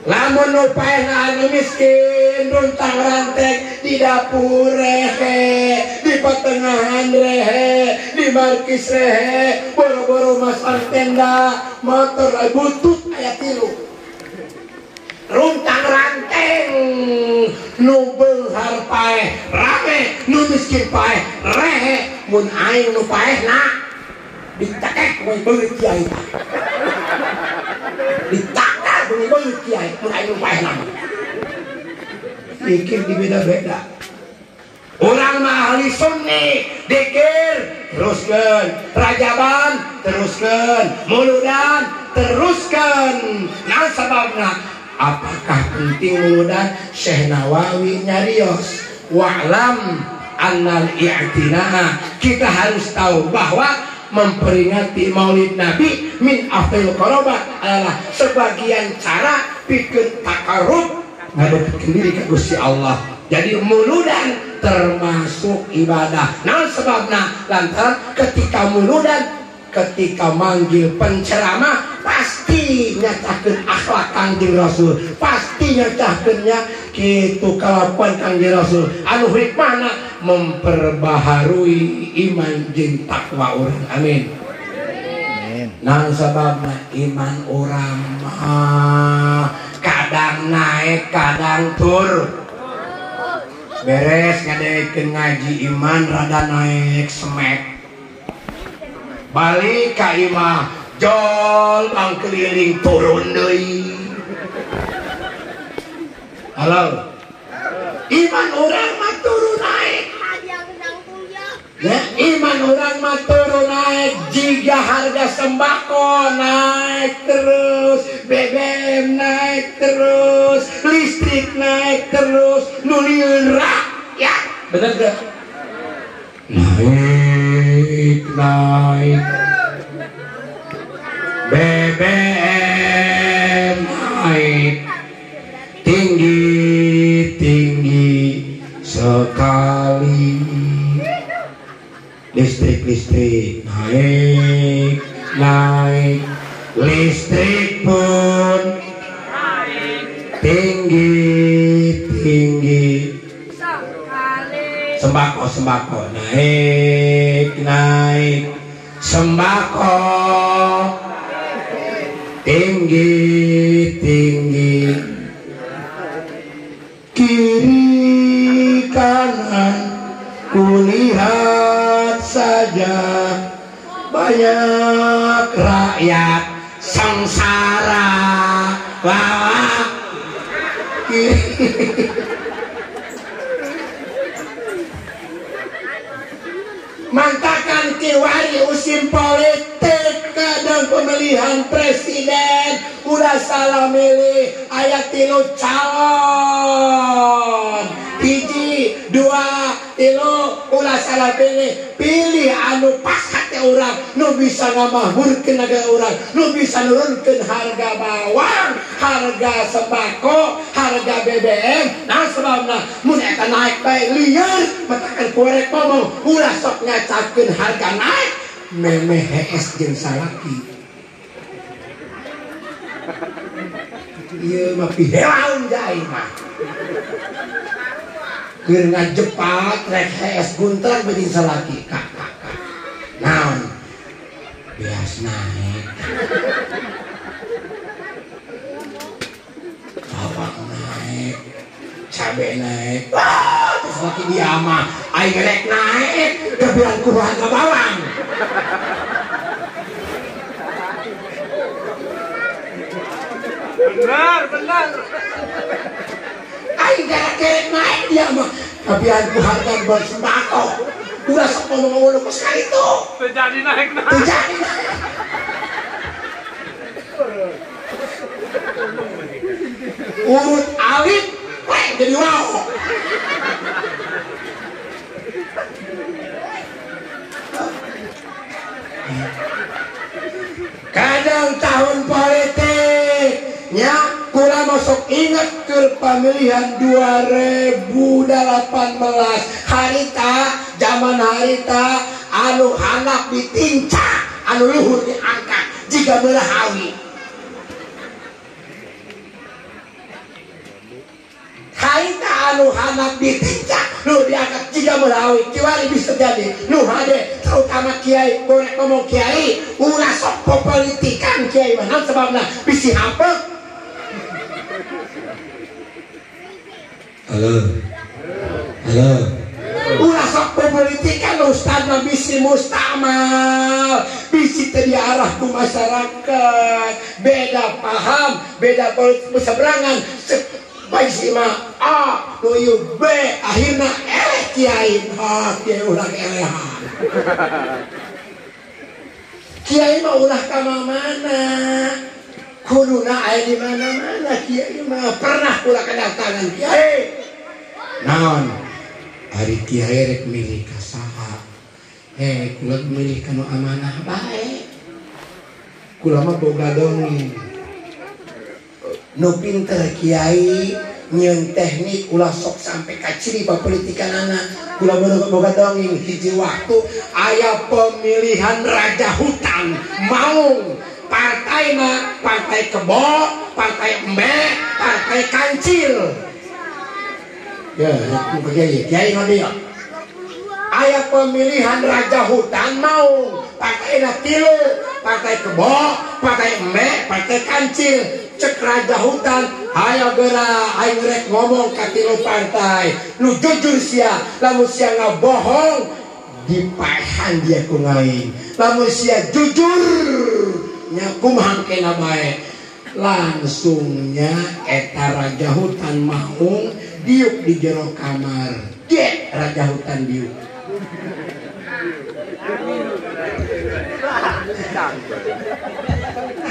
lamun nu paehna anu miskin runtang ranteng di dapur rehe di pertengahan rehe di markis rehe boro-boro masang tenda motor butut aya 3 runtang ranteng nu beunghar paeh rame nu miskin paeh rehe mun aing nu paehna ditakek mun beungeut kiai ditakar mun beungeut kiai mun aing nu paehna pikir di beda-beda urang mah ahli sunni dikir teruskeun rajaban teruskeun muludan teruskeun naon sababna apakah penting muludan Syekh Nawawi nyarios wa'lam annal i'tinaa kita harus tahu bahwa memperingati maulid Nabi min afdal qarabat adalah sebagian cara pikeun takarrub ngadepkeun diri ka Gusti Allah. Jadi muludan termasuk ibadah. Naon sebabna? Lantaran ketika muludan ketika manggil penceramah pasti nyatakeun akhlak Kangjeng Rasul, pasti nyatakeunnya kitu kalakuan Kangjeng Rasul anu hikmahna memperbaharui iman jeung takwa urang. Amin. Nah sababna iman orang mah kadang naik kadang tur. Beres ngadekeun ngaji iman rada naik semek. Balik ka imah jol bang keliling turun deui. Halo. Iman orang mah turun naik. Ya, iman orang mah turun naik jika harga sembako naik terus, BBM naik terus, listrik naik terus, nuliun rakyat, bener gak? Naik, BBM naik, tinggi sekali. Listrik naik, listrik pun tinggi sembako naik, sembako tinggi kiri kanan kulihat saja banyak rakyat sengsara bawah mantakan kiwari usim politik kadang pemilihan presiden udah salah milih ayat 3 calon hiji 2 3 ulah salah pilih anu pas hati orang nu bisa ngamahurkeun negara orang nu bisa nurunkeun harga bawang harga sembako harga BBM nah sebabna mun eta naik bae lieur matakan korek ngomong ulah sok ngacakeun harga naik memeh HS jeung salaki ieu mah pihelaun jai mah keur ngajepat rek HS guntar beuting salaki kak naon bias naik bawang naik cabe naik terus lagi dia mah aing rek naik kebilang ku harga bawang benar aing gerek naik dia mah kebilang ku harga bersembako udah sok ngomong-ngomong ke sekali itu terjadi naik urut alit jadi wow kadang tahun politiknya kurang masuk ingat ke pemilihan 2018 harita zaman harita anu handap ditincak anu luhur diangkat jika berahawi harita anu handap ditincak lu diangkat jika berahawi kiwari bisa jadi lu hade terutama kiai boleh ngomong kiai ulah sok politikan kiai mana sebabnya bisi hampir halo ulah sok politikan ustaz mah bisi mustamal bisi teu diarah ku masyarakat beda paham beda politik berseberangan baik si mah A nuyu B akhirna kiai kiai ulah elehan kiai mah ulah ka mana kuduna aya di mana-mana kiai mah pernah kula kedatangan kiai naon ari kiai rek milih ka saha kula milih ka nu amanah bae kula mah boga dongeng nu pinter kiai nyen teknik ulah sok sampai ka ciri papolitikanana kula boga dongeng hiji waktu aya pemilihan raja hutan Maung partai mah partai Kebo partai Embe partai Kancil ya kiai dia aya pemilihan raja hutan Maung partai tilu partai Kebo partai Embe partai Kancil cek raja hutan hayo geura aing rek ngomong ka tilu partai lu jujur sia lamun sia ngabohong dipaehan dia ku ngaing lamun sia jujur nya kumaha kena bae langsungnya eta raja hutan Maung diuk di jero kamar ge raja hutan diuk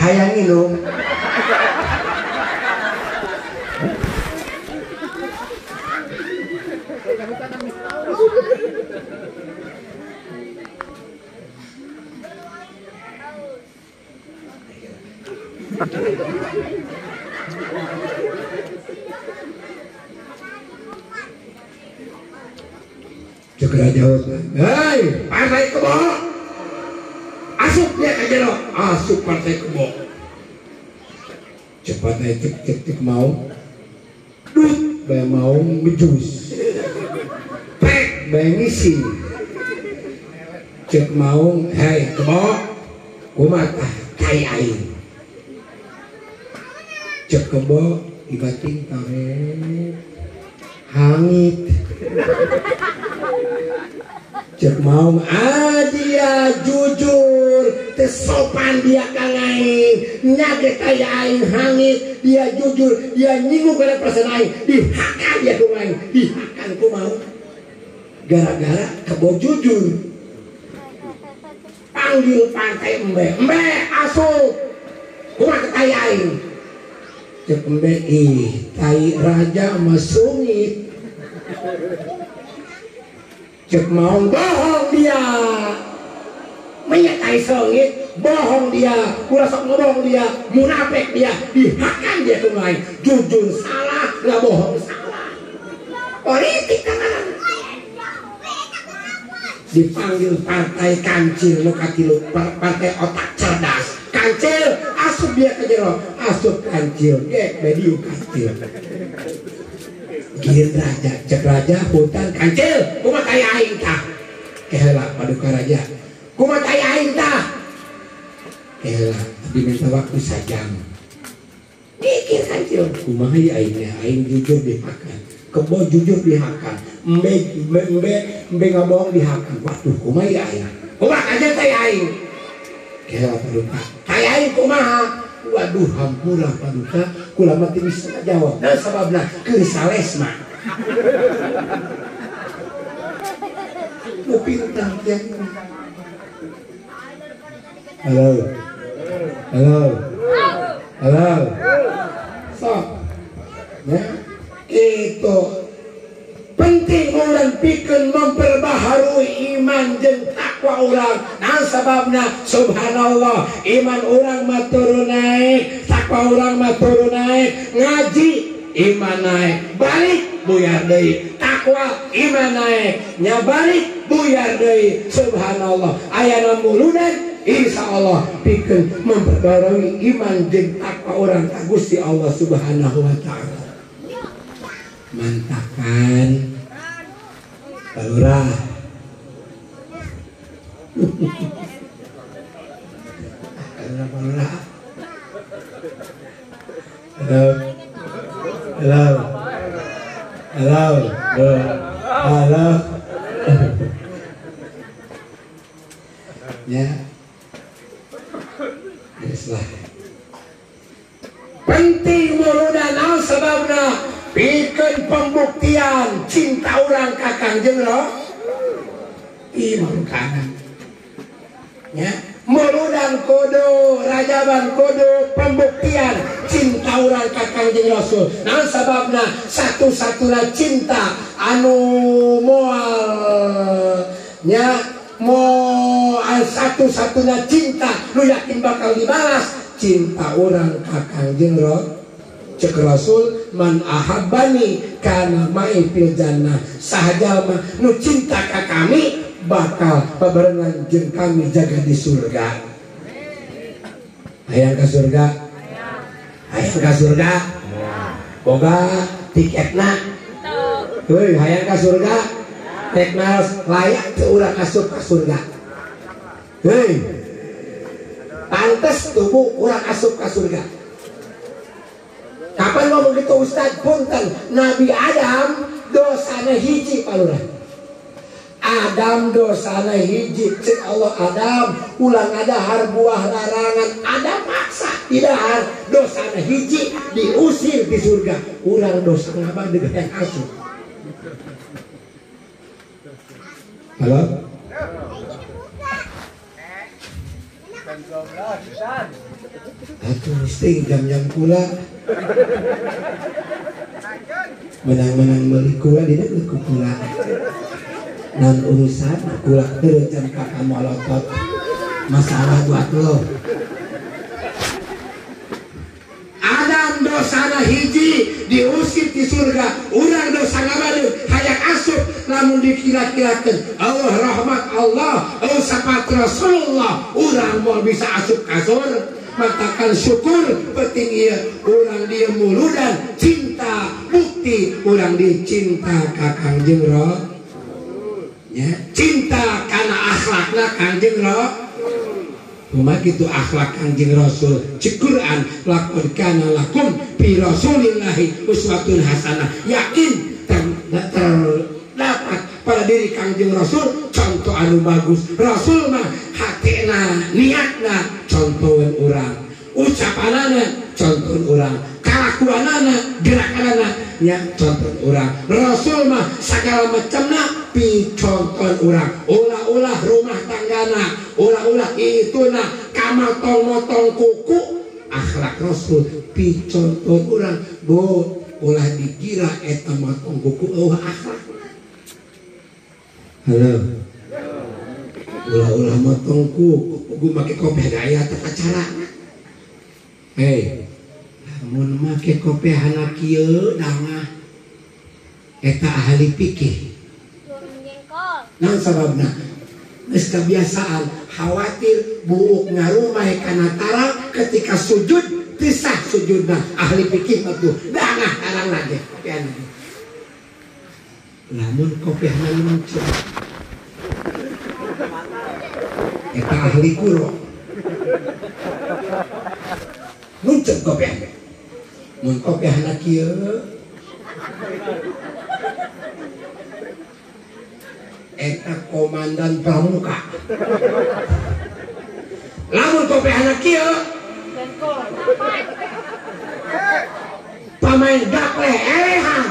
hayang minum segera jawab, hei partai Kebo asup dia ke jero asup partai Kebo cepat aja cek mau dut bae mau ngejus pek bae ngisi cek mau hei Kebo kumaha kai aing cek Kebo ibating tarik hangit cek mau dia jujur tesopan dia kangain nyage kaya aing hangit dia jujur dia nyinggung pada persen aing dihakan dia kumain dihakan ku mau gara-gara Kebo jujur panggil partai Embe asup kumaha kaya aing cek Embe tai raja masungit cek mau bohong dia menyatai sengit bohong dia kurang sok ngebohong dia munafik dia dihakan dia kemarin jujur salah nggak bohong salah politik kan dipanggil partai Kancil lo katilu partai otak cerdas Kancil asup dia ke jero asup Kancil gek mediu Kancil gieu raja cek raja hutan Kancil kumaha kaya aing tah keheula paduka raja kumaha kaya aing tah keheula diminta waktu sajam mikir Kancil kumaha aingnya aing jujur dihakan Kebo jujur dihakan embe ngabohong dihakan waduh kumaha aing kumaha aja kaya aing keheula paduka kaya aing kumaha waduh hampura paduka kula mati bisa jawab dan sababna keur salesna nu pintar dia halo sok ya itu penting orang pikeun memperbaharui iman jeung takwa orang nah sababna subhanallah iman orang mah turun naik takwa orang mah turun naik ngaji iman naik balik buyar deui takwa iman naik nya balik buyar deui subhanallah aya mulunan insyaallah pikeun memperbaharui iman jeung takwa orang ka Gusti Allah subhanahu wa taala mantakan Palura Palura halo ya bislah penting muludan naon sababna pikeun pembuktian cinta orang ka Kangjeng Imam kanan ya muludan kodo rajaban kodo pembuktian cinta orang ka Kangjeng Rasul naon sababna satu-satuna cinta anu moal nya moal satu-satuna cinta lu yakin bakal dibalas cinta orang ka Kangjeng Cek Rasul, man ahabbani kana ma'i fil jannah. Sahajalma nu cinta ka kami bakal pabarengan jeung kami jaga di surga. Hayang ka surga? Hayang ka surga? Boga tiketna? Heuy, hayang ka surga? Teknas layak teu urang asup ka surga. Heuy. Pantes tubuh urang asup ka surga. Kapan ngomong gitu Ustaz? Punten, Nabi Adam dosana hiji palurah. Adam dosana hiji. Cek Allah Adam ulang adahar buah larangan. Adam maksa tidahar dosana hiji diusir di surga. Urang dosa ngabang dengan asup. Halo? Atuh mesti jam-jam kula menang-menang beli kula tidak beli kula nan urusan kula terus jam kakak molotot masalah buat lo. Adam dosana hiji diusir di surga. Urang dosa ngabadu hayang asup namun dikira-kirakan Allah rahmat Allah sifat Rasulullah urang mau bisa asup kasur matakan syukur penting ieu urang dia mulu dan cinta bukti urang dicinta ka Kangjeng Rasul ya cinta karena akhlakna Kangjeng Rasul. Umat itu akhlak Kangjeng Rasul. Cik Quran laqad kana lakum fi rasulillahi uswatun hasanah. Yakin terdapat pada diri Kangjeng Rasul contoh anu bagus. Rasul mah hatena niatna contohin urang, ucapanana contohin urang, kalakuanana gerakanana nya contohin urang. Rasul mah segala macamna picontohin urang. Ulah-ulah rumah tanggana, ulah-ulah ituna kamotong-motong kuku. Akhlak Rasul picontohin urang. Bo ulah dikira eta motong kuku eueuh akhlak. Halo. Ulah-ulah motong kuku make kopeh gaya tata cara. Hei. Lamun make kopeh hana kieu dangah eta ahli fikih. Naon sababna? Geus kebiasaan khawatir buuk ngarumay kana tara ketika sujud pisah sujudna. Ahli fikih mah tuh dangah tarang lagi kopehan. Lamun kopehna muncul eta ahli kuro muncul kopeh. Mun kopehna kieu eta komandan pramuka. Lamun kopehna kieu pamain gaple elehan.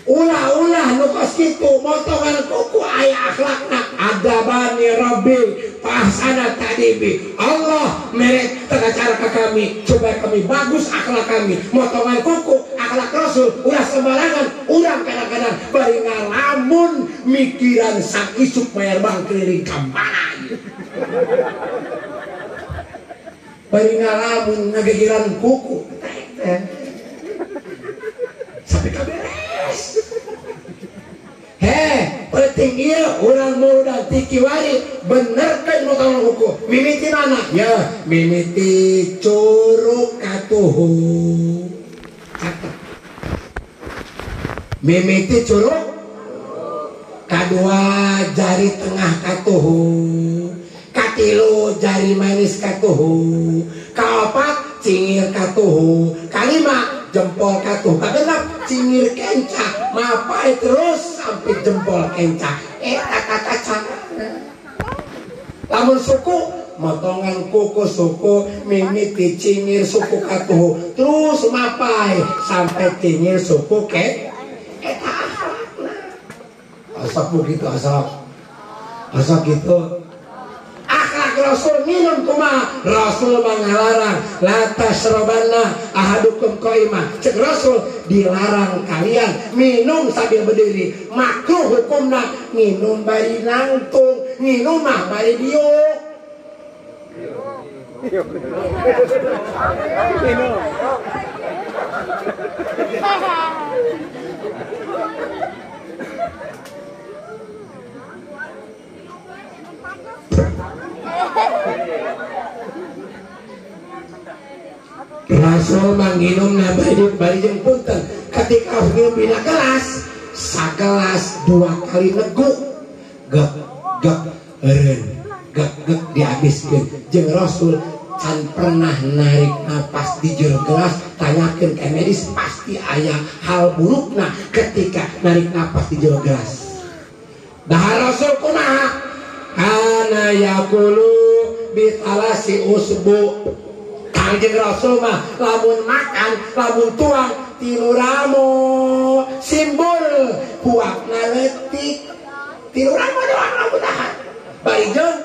Ulah-ulah nu kos kitu motongan kuku aya akhlakna adabani rabbi fahsana tadibi. Allah merek tengah cara ke kami supaya kami bagus akhlak kami. Motongan kuku akhlak Rasul ulah sembarangan. Urang kadang-kadang bari ngalamun mikiran sak isuk bayar bang keliling kampana. Bari ngalamun ngagegiran kuku sampai kaberes. Penting iya orang muda tikiwari bener kan motongan kuku. Mimiti mana? Ya mimiti curug katuhu. Mimiti curug kadua jari tengah katuhu, katilu jari manis katuhu, kaopat cingir katuhu, kalima jempol katuh, kagenap cingir kencah, mapai terus sampai jempol kencah. Kata lamun suku motongan kuku suku mimiti cingir suku katuh terus mapai sampai cingir suku asap begitu asap gitu. Akhlak Rasul minum kumaha? Rasul mengalarang la tasrabanna ahadukum qaimah. Cek Rasul dilarang kalian minum sambil berdiri. Makruh hukumna minum bari nangtung, minum mah bari diuk. Rasul mangginum nabadin bari punten ketika nginum dina gelas sagelas 2 kali negu gek gek eureun gek gek dihabiskeun jeung Rasul can pernah narik napas di jero gelas tanyakeun ka medis pasti aya hal burukna ketika narik napas di jero gelas. Dahar Rasul kumaha kana yaqulu bitalasi usbu. Kanjeng Rasul mah lamun makan lamun tuang tilu ramo simbol puakna leutik tilu ramo doang lamun tahan bari jeung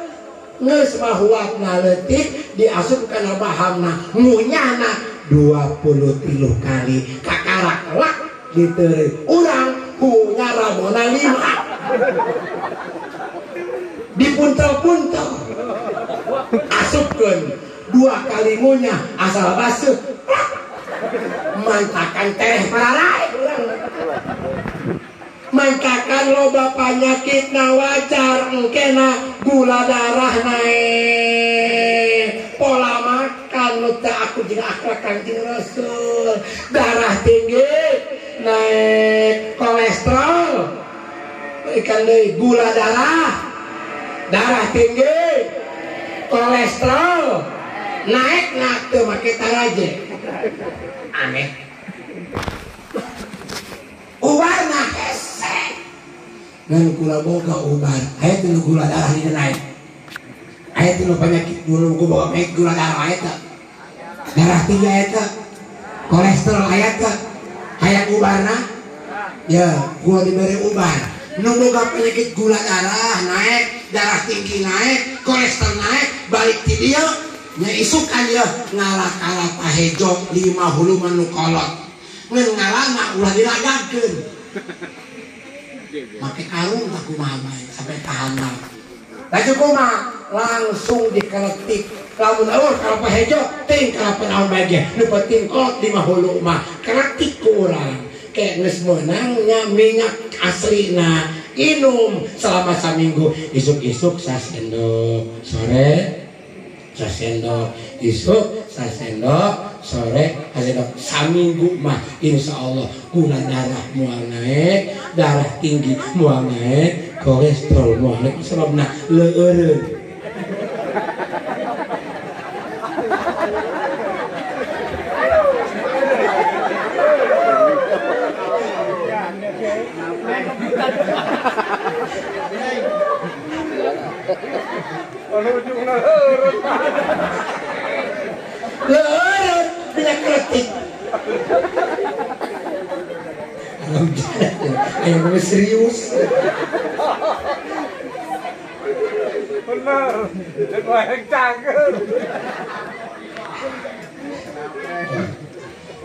geus mah huakna leutik diasup kana bahamna ngunyahna 23 kali kakarak lak diteureun urang hu ngaramona 5 dipuntel-puntel asupkeun 2 kali ngunyah asal basuh mantakan teh paralai mantakan loba panyakit na wajar engkena gula darah naik pola makan nuta aku jeung akhlak Kanjeng Rasul darah tinggi naik kolesterol ikan deui gula darah tinggi kolesterol naik teu make taraje aneh ubarna hese ngan kula boga ubar aya teh gula darah dina naik aya teh penyakit dulu gua boga gula darah aya teh darah tinggi aya teh kolesterol aya teh aya ubarna ya gua diberi ubar nu boga penyakit gula darah naik darah tinggi naik kolesterol naik balik ti dieu nya isukan ya ngalah-kalah pahejo 50 manu kolot ngeun ngalana ulah dilagakeun make karung tak kumaha bae sampai tahanan laju kumaha langsung dikeletik lamun eueuh kalau pahejo ting kana panaon bae ge nu penting kolot 50 mah keletik ku urang ke geus meunang nya minyak aslina inum selama saminggu isuk-isuk sasendok sore sasendok isuk sasendok sore sasendok saminggu mah insyaallah gula darah moal naik darah tinggi moal naik kolesterol moal naik sababna leueureun leureun minyak kletik ayo serius bener yang cangkem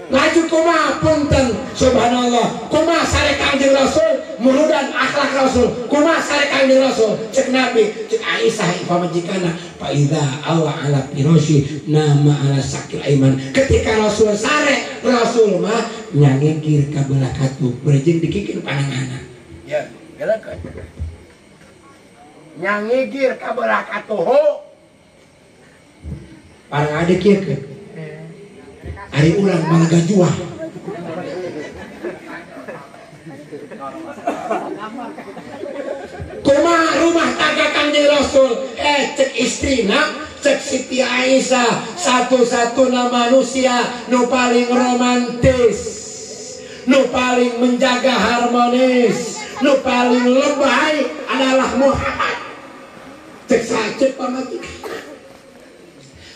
laju kumaha punten subhanallah kumaha sare Kanjeng Rasul murudan akhlak Rasul kumaha sare Kanjeng Rasul cek Nabi cek Aisyah pamajikana fa idza awa ala firashi nama ala sakil aiman ketika Rasul sare Rasul mah nyangengkir ka belah katup berejeung dikikeun pananganna ya galakan nyangengkir ka belah katuh parang ade kieu ari urang balaga juah kumaha rumah tangga Kanjeng Rasul cek istrina cek Siti Aisyah satu-satuna manusia nu paling romantis nu paling menjaga harmonis nu paling lebay adalah Muhammad cek sacet pamajikan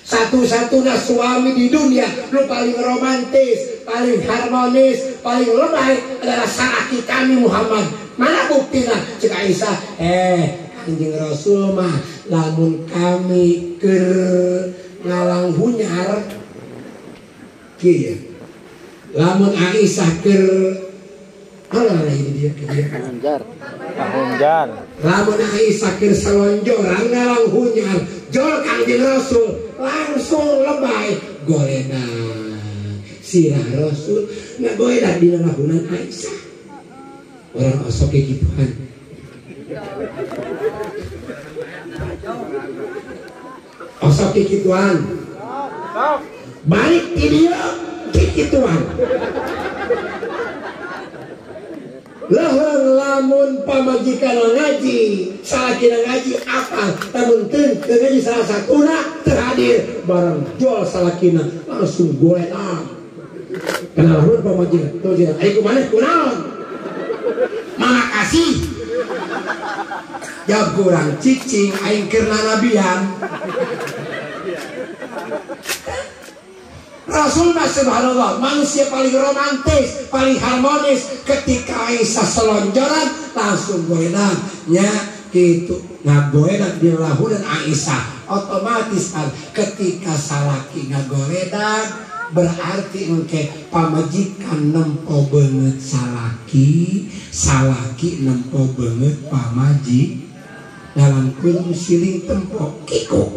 satu-satunya suami di dunia lu paling romantis, paling harmonis, paling lebay adalah saaki kami Muhammad. Mana buktinya? Cek Aisyah, Kanjeng Rasul mah lamun kami keur ngalang hunyar kieu. Lamun Aisyah keur Alah ini dia. Hunjar. Lamun Aisyah keur salonjoran ngalang hunyar, jol Kangjeng Rasul langsung lebay golena. Sirah Rasul ngagoedah dina lahunan Aisyah. Orang osok gituan. Osok gituan. Balik ke dia gituan. Lahang lamun pamajikan ngaji, salakina ngaji apa? Namun ngaji salah satuna terhadir barang jual salakina langsung golean. Kenal lamun pamajikan, tuh dia, ayo kemana kunaon? Makasih. Ya kurang cicing, aing kerna nabian. Rasul subhanallah manusia paling romantis, paling harmonis. Ketika Aisyah selonjoran langsung goedan nya gitu ngagoedan di lahunan Aisyah otomatis kan ketika salaki ngagoedan berarti engke pamajikan nempo banget salaki nempo banget pamaji dalam kurung siling tempo kiko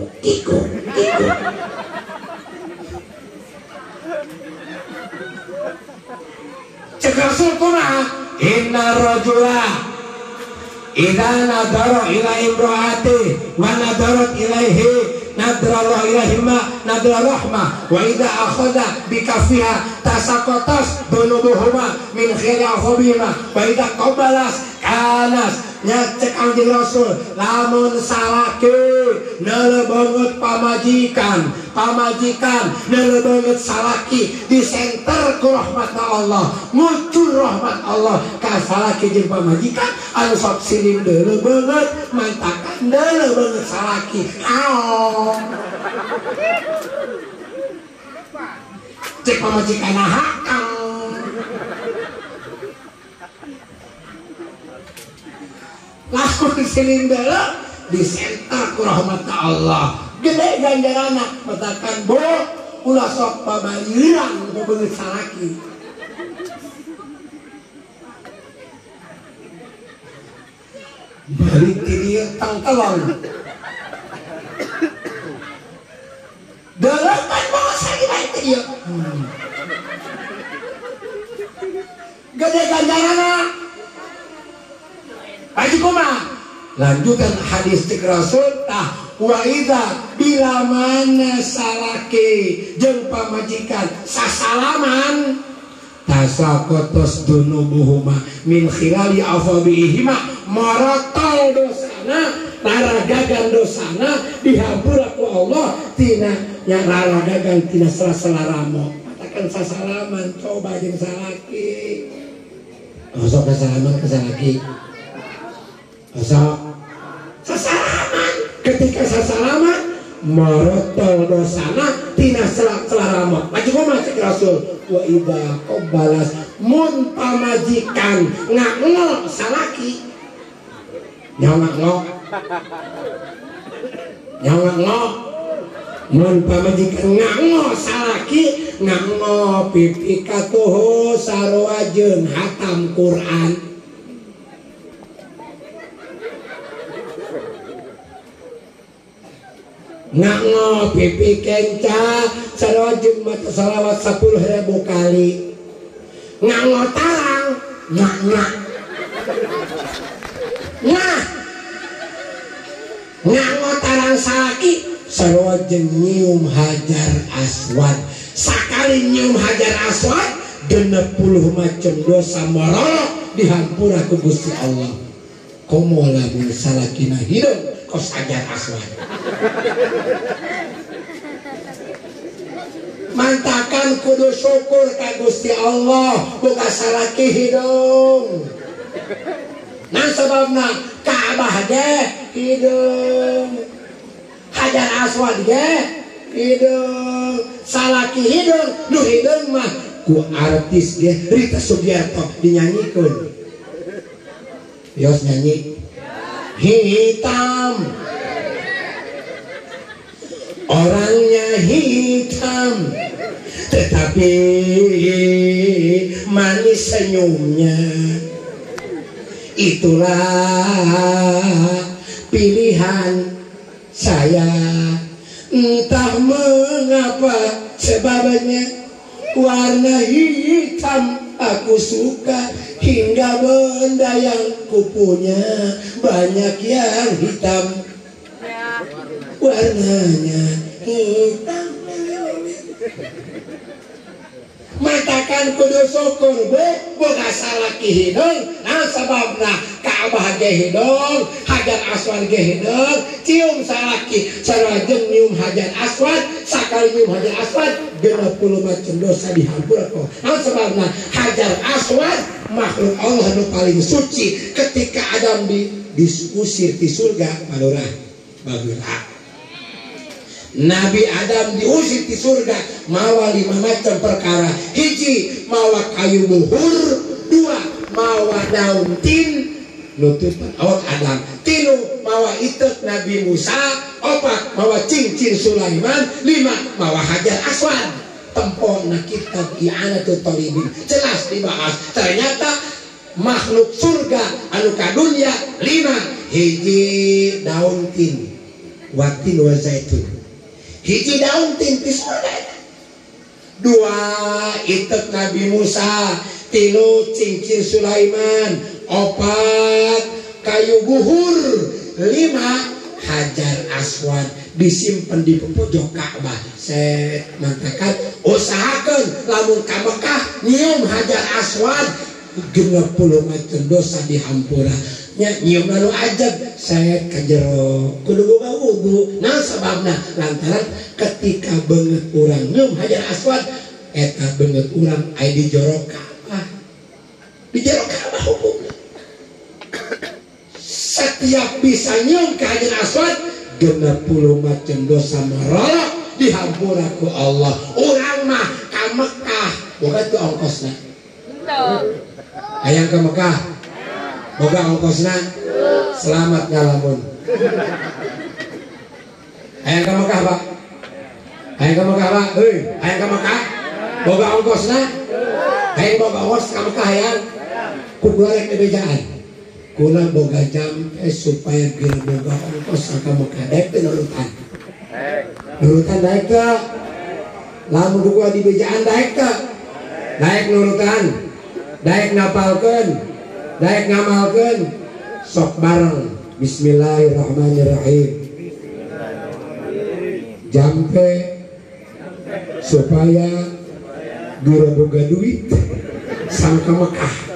Rasul kuna inna rajula idza nadara ila imraati wa nadarat ilaihi nadrallahu ilaihima nadra rahmah wa idza akhadha bi kafiha tasaqatas dunubuhuma min khiri akhobima wa idza qabalas kanas nya cek Kangjeng Rasul lamun salaki neuleuh banget pamajikan neuleuh banget salaki disenter ku rahmatna Allah muncul rahmat Allah ka salaki jeung pamajikan anu sok silim deuleuh banget mantakan deuleuh banget salaki cek pamajikan hakang langsung siling deuleuh disenter ku rahmatna Allah gede ganjaranna matakan bo ulah sok pabayeuran ku beungeut salaki balik ti dieu tangtelon deuleuh kan bawa sakit bae ti dieu gede ganjaranna. Aji koma lanjutan hadis cek Rasul tah wa idza bila mana salaki jeung pamajikan sasalaman tasaqatos dunubuhuma min khilali afabihima maratol dosana laragagan dosana dihampura ku Allah tina yang laragagan tina sela-sela ramo katakan sasalaman coba jeung salaki sok sasalaman ke salaki sasalaman ketika sasalaman marotol dosana tina selarama maju koma cek Rasul wa idza qabalas mun pamajikan nganglo salaki nyanglo mun pamajikan nganglo salaki nganglo pipi katuh sarua jeung hatam Quran nganggo pipi kenca salawat mata salawat 10.000 kali nganggo tarang nganggo tarang salaki salawat nyium hajar aswad sakali nyium hajar aswad 60 macam dosa marolok dihampura ku Gusti Allah komo lamun salakina hidup kos hajar aswad mantakan kudu syukur ka Gusti Allah boga salaki hidung nah sebabna Ka'bah ge hidung hajar aswad ge hidung salaki hidung nu hidung mah ku artis ge Rita Sugiarto dinyanyikeun yos nyanyi hitam orangnya hitam tetapi manis senyumnya itulah pilihan saya. Entah mengapa sebabnya warna hitam aku suka, hingga benda yang kupunya banyak yang hitam, warnanya hitam. Matakan kudu syukur be boga salaki hidung, nah sababna Ka'bah ge hidung, Hajar Aswad ge hidung, cium salaki sarajeng nyium Hajar Aswad, sakali nyium Hajar Aswad 60 macam dosa dihampura kok. Nah sababna Hajar Aswad makhluk Allah nu paling suci. Ketika Adam diusir di surga padurah bagura, Nabi Adam diusir di surga mawa 5 macam perkara. Hiji mawa kayu buhur, 2 mawa daun tin nutupan awak Adam, 3 mawa itek Nabi Musa, 4 mawa cincin Sulaiman, 5 mawa Hajar Aswad. Tempona kitab I'anatul Talibin jelas dibahas. Ternyata makhluk surga anu kadunya 5. Hiji daun tin, watin wa zaitun, hiji daun tin pisolet, 2 itek Nabi Musa, 3 cincin Sulaiman, 4 kayu buhur, 5 Hajar Aswad disimpan di pojok Ka'bah. Saya mengatakan usahakan lamun ka Mekah nyium Hajar Aswad 60 macam dosa dihampura. Nyium lalu ajab saya kajero kudu boga wudu. Nah sababna lantaran ketika banget urang nyium Hajar Aswad eta banget urang aya di jero Ka'bah. Di jero Ka'bah hukumna. Setiap bisa nyium ke Hajar Aswad 60 macam dosa merolok dihampura ku Allah. Urang mah ka Mekah boga tu ongkosna. Hayang ke Mekah boga ongkosna, selamat ngalamun. Hayang ke Mekah Pak, hayang ke Mekah Pak, hayang ke Mekah boga ongkosna, hayang boga ongkos ke Mekah hayang kugorek bebejaan. Kula boga jampe supaya biar boga ongkos ke Mekah. Daek teh nurutan, nurutan daek ke lamun gua di bejaan daek ke daek nurutan, daek ngapalkeun, daek ngamalkeun, sok bareng. Bismillahirrahmanirrahim. Jampe supaya gura boga duit sangka Mekah.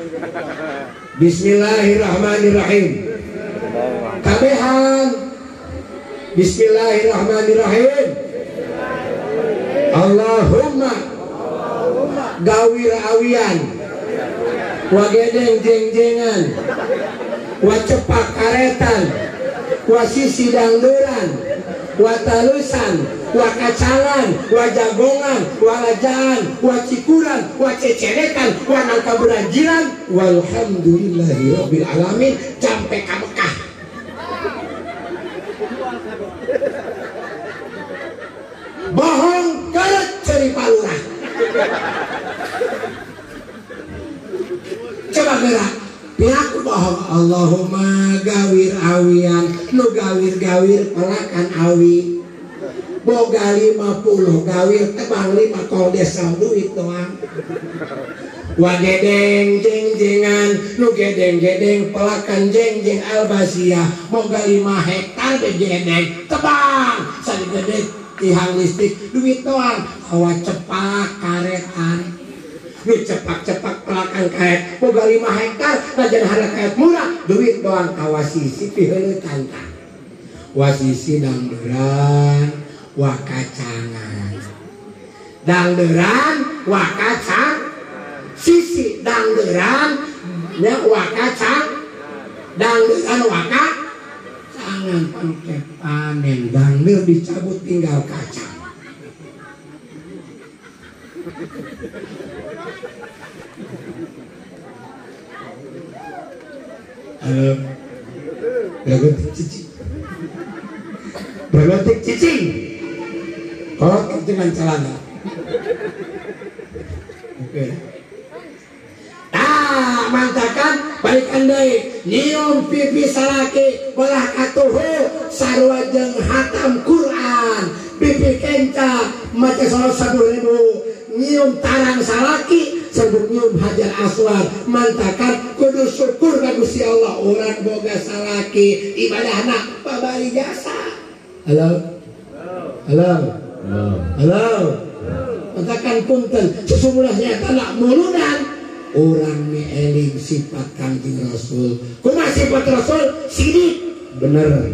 Bismillahirrahmanirrahim. Kabehan. Bismillahirrahmanirrahim. Allahumma gawir awian, wa gedeng jeng-jengan, wa cepak karetan, wa sisi dangduran, wa talusan, wa kacangan, wa jagongan, wa lajaan, wa cikuran, wa cecerekan, wa nangka beranjiran. Walhamdulillahi rabbil alamin. Sampai ke Mekah. Bohong keret ceri palurah. Coba gerak piraku bohong. Allahumma gawir awian, nu gawir-gawir pelakan awi boga 50 gawir tebang 5 kol desa duit doang. Wa gedeng jeng-jengan, nu gedeng-gedeng pelakan jeng-jeng albasia boga 5 hektar de gedeng tebang sari gede tihang listrik duit doang. Awa cepak karetan, nu cepak-cepak pelakan karet boga 5 hektar najan harga karet murah duit doang. Kawasisi piheuleuh kantang, wasisi dangduran wa kacangan, dangduran wa kacang, sisi dangduran nya wa kacang, dangduran wa kacangan pangke panen dangdur dicabut tinggal kacang. Bergotik cicing, bergotik cicing, kolot dengan celana. Oke. Mantakan balikan deui nyium pipi salaki belah katuhu sarua jeung hatam Quran pipi kenca maca salat 10.000 nyium tarang salaki sebelum nyium hajar aswad mantakan kudu syukur ka Gusti Allah urang boga salaki ibadahna pabari jasa. Halo mantakan punten sesungguhnya tanah muludan orang eling sifat Kanjeng Rasul kumaha sifat Rasul sidik bener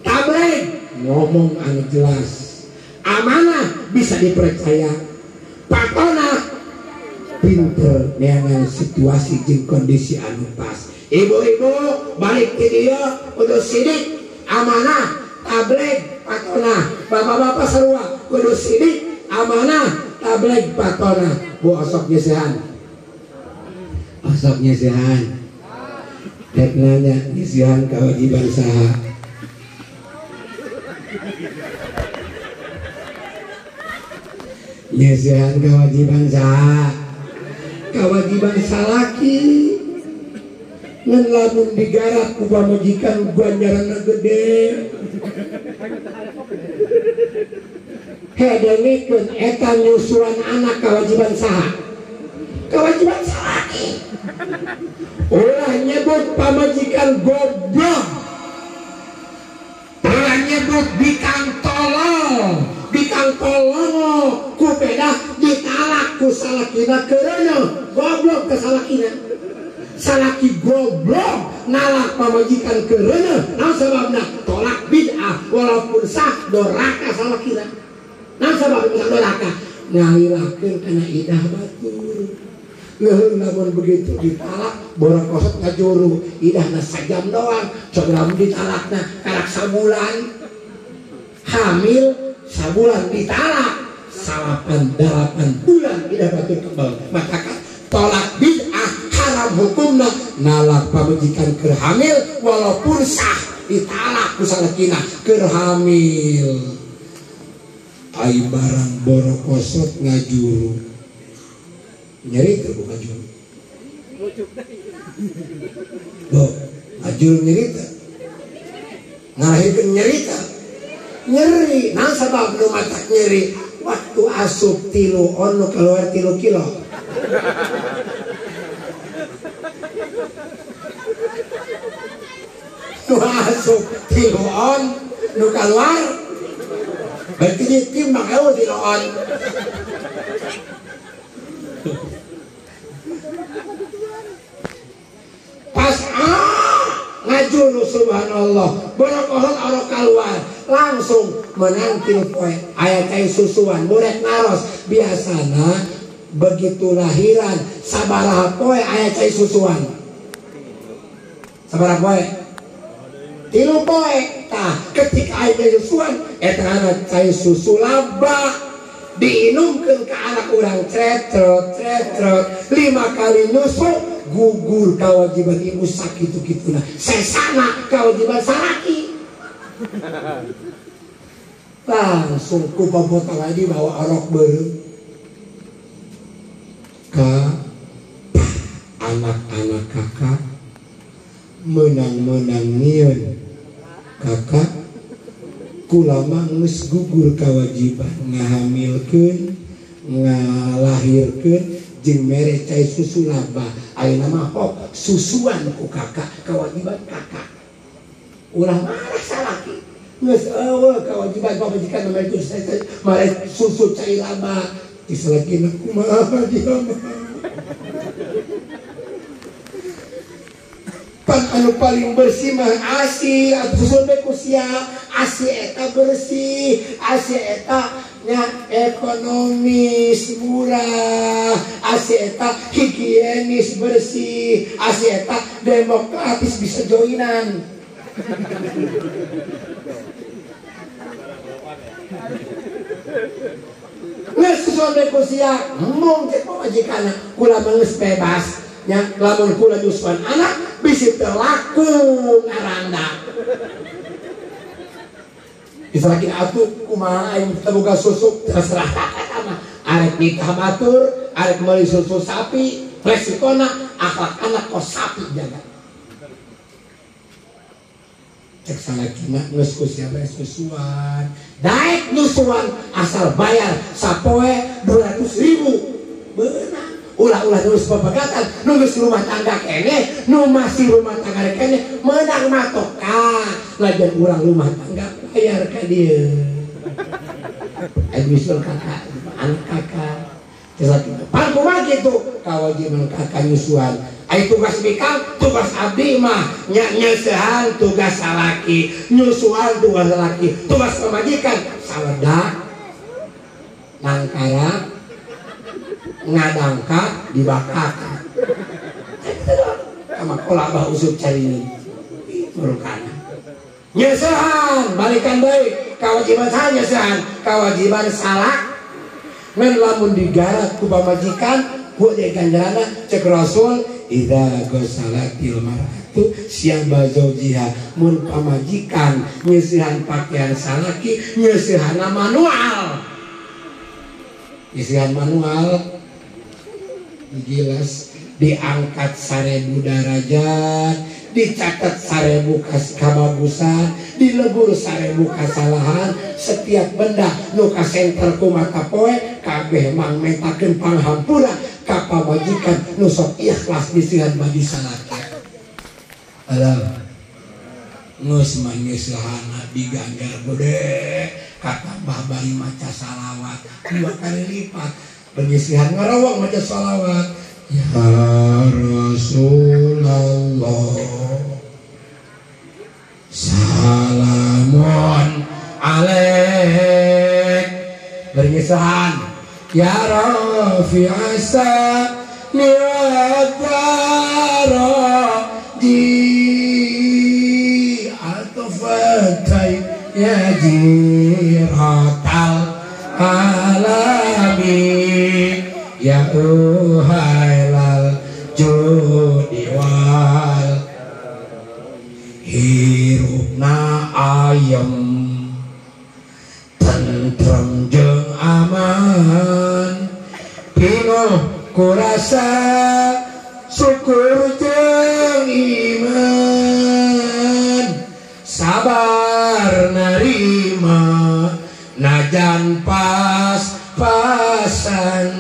tabligh ngomong anu jelas amanah bisa dipercaya patona pinter neangan situasi jeung kondisi anu pas. Ibu-ibu balik ke dia kudu sidik amanah tabligh patona bapak-bapak sarua kudu sidik amanah tabligh patona. Bu osok nyesehan dek nanya nyesehan kewajiban saha nyesehan kewajiban saha kewajiban salaki ngan lamun digarap ku pamajikan ganjaranna gede hedengikeun eta nyusuan anak kewajiban saha kewajiban salaki ulah nyebut pamajikan goblok ulah nyebut bikang tolol kupeda ditalak ku salakina keureuneun goblok ke salakina salaki goblok nalak pamajikan keureuneun naon sababna tolak bid'ah walaupun sah doraka salakina naon sababna doraka ngahirakeun kana idah batur leuheung lamun begitu ditalak borok kosot ngajuru idahna sajam doang coba ditalakna karak sabulan hamil sabulan ditalak 8 bulan idah batur kembal maka tolak bid'ah haram hukumna nalak pamajikan keur hamil walaupun sah ditalak ku salakina keur hamil ai barang borok kosot ngajuru nyeri teu bukan juru loh ngajuru nyeri teu ngahikeun nyeri teu nyeri nah sabab nu matak nyeri waktu asup 3 on nu keluar 3 kilo nu asup 3 on nu keluar berarti ditimbang eueuh 3 on pas ngajulu subhanallah borokohon orang keluar langsung menantil poe aya cai susuan murid naros biasana begitu lahiran sabaraha poe aya cai susuan sabaraha poe 3 poe tah ketika aya cai susuan eta cai susu labah diinumkeun ke anak urang tretrot 5 kali nyusu gugur kewajiban ibu sakitu-kituna sesana kewajiban salaki langsung ku babotang lagi bawa arok beureum ka anak-anak kakak menang-menang nyieun kakak kulama geus gugur kewajiban ngahamilkeun ngalahirkeun jeung mere cai susu labah ayeuna mah hok susuan ku kakak kewajiban kakak ulah marah salaki geus eueuh kewajiban pamajikan mere susu cai labah disalakina kumaha dia mah pan anu paling bersih mah ASI atuh be ku sia ASI eta bersih ASI eta nya ekonomis murah ASI eta higienis bersih ASI eta demokratis bisa joinan geus susuan ku sia mung teh pamajikanna kula geus bebas nya lamun kula nyusuan anak bisi terlaku ngaranda disalakin atuh kumaha aing teboga susu terserah kakak mah arek nikah batur arek meuli susu sapi resikona akhlak anak kos sapi jaga. Cek salakina geus ku sia beres nyusuan. Daek nyusuan asal bayar sapoe 200.000. Beunang. Ulah-ulah terus pepegatan nu geus rumah tangga kene, nu masih rumah tangga kene meunang matok ka. Lajan urang rumah tangga bayar ka dieu. Misul kakak, anak kakak. Pan kumaha kitu kawajiban kakak nyusuan. Ai tugas bikang, tugas abdi mah nyeusehan tugas salaki, nyusuan tugas laki, tugas pamajikan sawedak nangkara ngadangka dibakakan. Sama kolabah usuk cari merukana. Nyeusehan balikan deui kawajiban saha nyeusehan, kawajiban salak. Men lamun digarap ku pamajikan ku jadi ganjaranna cek Rasul idza ghasalatil mar'atu siyaba zawjiha mun pamajikan nyeusehan pakaian salaki nyeusehanna manual. Nyeusehan manual digilas diangkat 1000 derajat, dicatat 1000 kabagusan, dilebur 1000 kesalahan. Setiap benda nu kasenter ku mata poe kabeh mang mentakeun panghampura ka pamajikan nu sok ikhlas disihan bagi salaki. Alah geus mah nyeusehanna diganggar gede katambah bari maca salawat 2 kali lipat. Penyisihan ngarawang maca salawat. Ya Rasulullah salamun alaik. Penyisihan ya Rafi'asa ni'adaraji atufatai ya jiratal alamin ya uhailal judi wal hirupna ayem tentrem jeung aman pinuh kurasa syukur jeung iman sabar narima najan pas-pasan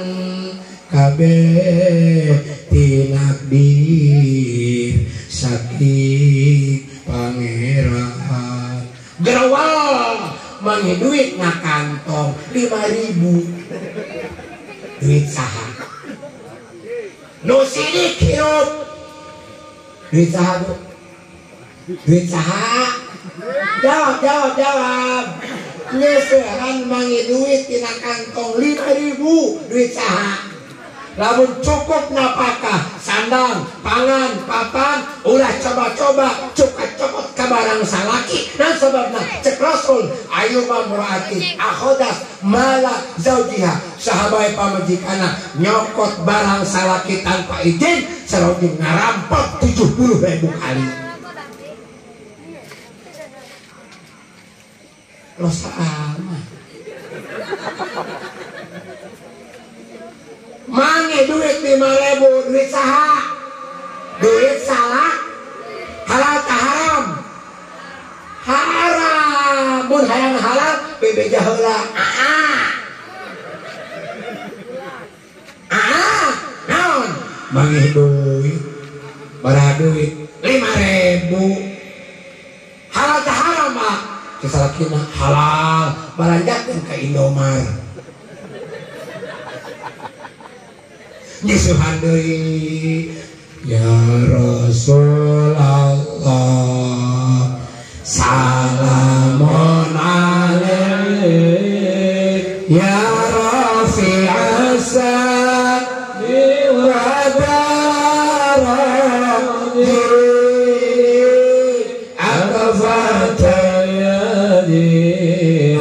kabeh tinakdir sakit pangeran. Gerawal mangi duit ngakantong 5.000 duit saha nu sidik hirup duit saha bu duit saha jawab nyeusehan mangi duit tina kantong 5.000 duit saha. Lamun cukup napakah sandang, pangan, papan, ulah coba-coba cokot-cokot ka barang salaki. Dan sebabna cek Rasul ayyuma mura'atin akhodas mala zaujiha sahabai pamajikana nyokot barang salaki tanpa izin sarojing ngarampok 70.000 kali. Dosa amat. Mange duit 5.000 duit saha? Duit salah halal tak haram? Haram. Mun hayang halal bebeja heula. Naon? Mange duit baraha duit 5.000 halal tak haram mah? Kesalakina halal baranjakeun ka Indomar. Nyusuhan deui ya Rasulullah salamun alaik ya Rafi'asa wa daraji akafatayadi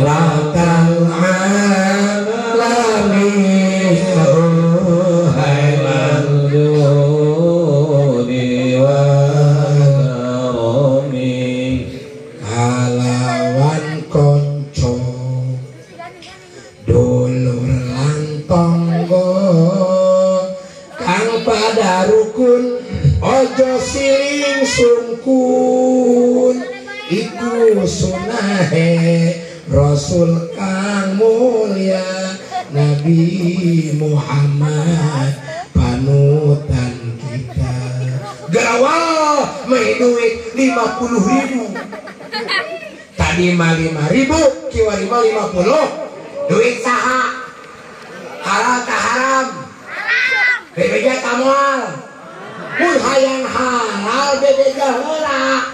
ratal alamin kalawan konco do Rasul kang mulia Nabi Muhammad panutan kita. Garawal meh duit 50.000. Tadi mah 5.000, kiwari mah 50. Duit saha? Halal ka haram? Bebeja tamual. Mun hayang halal bebeja heula.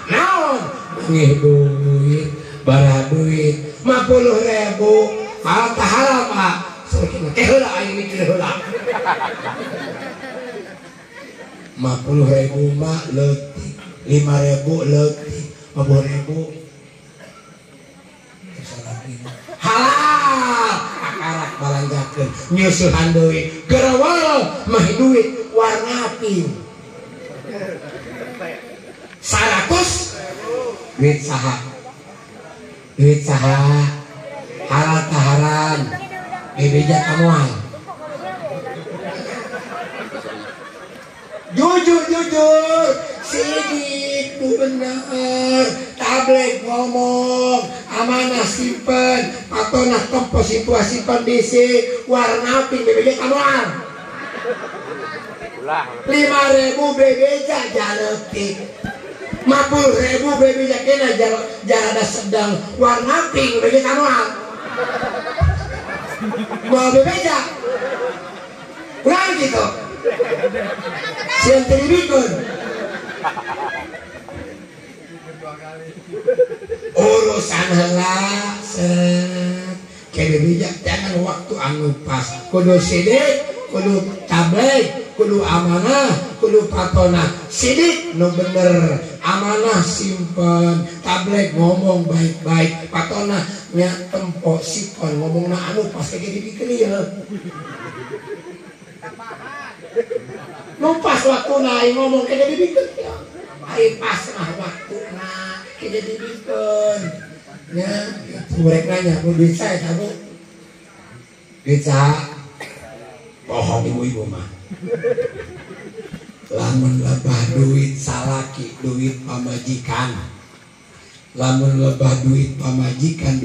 Naon? Ngih duit, bara duit 50.000. Halal ka haram ah. Saking teh heula aya mikir heula. 50.000 mah leutik, 5.000 leutik, 50.000 halal akarak balanjakeun nyusuhan deui gerawal mah duit warna pink 100 duit saha halal ka haram bebeja kamuan jujur sidik nu bener tablet ngomong amanah simpen patonah tempo situasi kondisi warna pink bebeja kamuan 5.000 bebeja jaletik 50.000 bebeja kena jarada sedang warna pink bebeja kamuan mau bebeja kurang gitu siang televisi urusan heula kene bijak jangan waktu anu pas kudu sidik kudu tabligh kudu amanah kudu patona sidik nu bener amanah simpen tabligh ngomong baik-baik patona nya tempo sikon ngomongna anu pas ge dipikeun ya pas waktu naik ngomong ke jadi bikin ya hari pas waktu ke jadi bikin ya mereka nanya aku bisa ya kamu bisa bohong ibu-ibu mah lamun lebah duit salaki duit pamajikan lamun lebah duit pamajikan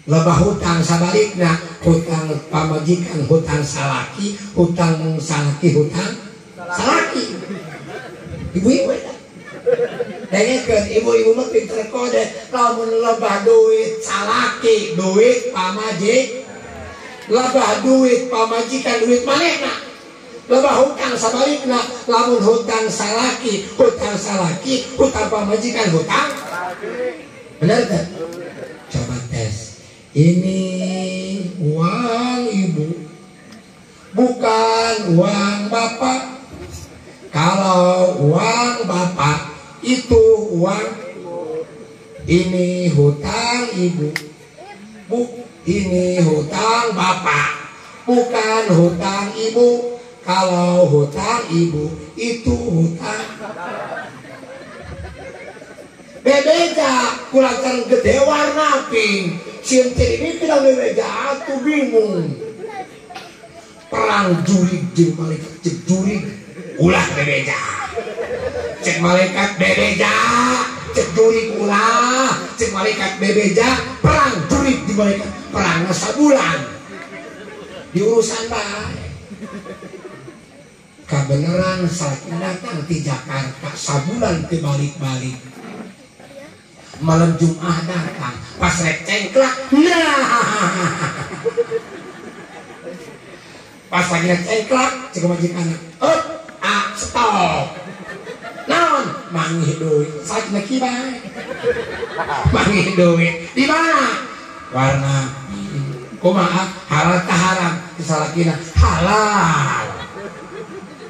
lebah hutang sabalikna hutang pamajikan hutang salaki hutang salaki ibu-ibu dengekeun ibu-ibu mah pinter kode lamun lebah duit salaki duit pamajik lebah duit pamajikan duit manehna lebah hutang sabalikna lamun hutang salaki hutang pamajikan hutang bener kan coba tes ini uang ibu bukan uang bapak. Kalau uang bapak itu uang ini hutang ibu ini hutang bapak bukan hutang ibu. Kalau hutang ibu itu hutang bebeja kurang gede warna pink sintir ini tidak bebeja atuh bingung perang jurig jeung malaikat cek jurig ulah bebeja cek malaikat bebeja cek jurig ulah cek malaikat bebeja perang jurig di malaikat perang sabulan di urusan bae kebenaran saat datang di Jakarta sabulan ke balik-balik malam Jumat datang pas rek cengklak pas lagi rek cengklak cek majikan stop naon mangih duit saat lagi bae mangih duit di mana warna kumaha halal ka haram kesalakina halal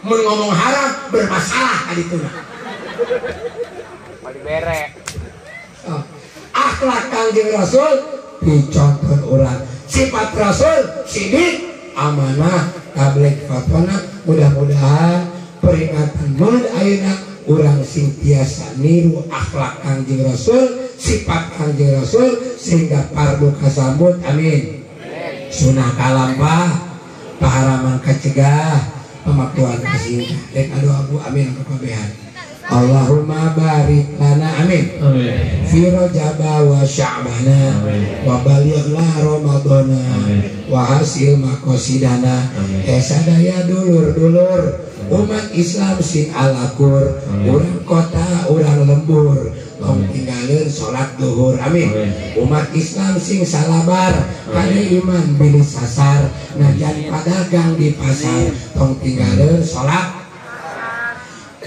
mun ngomong haram bermasalah kali itu Mali berek akhlak Kangjeng Rasul dicontoh orang sifat Rasul sidik amanah tabligh fatwana mudah-mudahan peringatan mun ayeuna urang sing tiasa niru akhlak Kangjeng Rasul sifat Kangjeng Rasul sehingga pardu kasambut amin sunah kalambah paharaman kacegah pemaktuan kasih dan aduh abu amin kepabehan Allahumma barik lana amin fi Rajab wa Sya'bana wa balighna Ramadana wa hasil maqasidana sadaya dulur-dulur umat Islam sing alakur urang kota urang lembur tong tinggalin sholat duhur amin umat Islam sing salabar kana iman bilih sasar najan padagang di pasar tong tinggalin sholat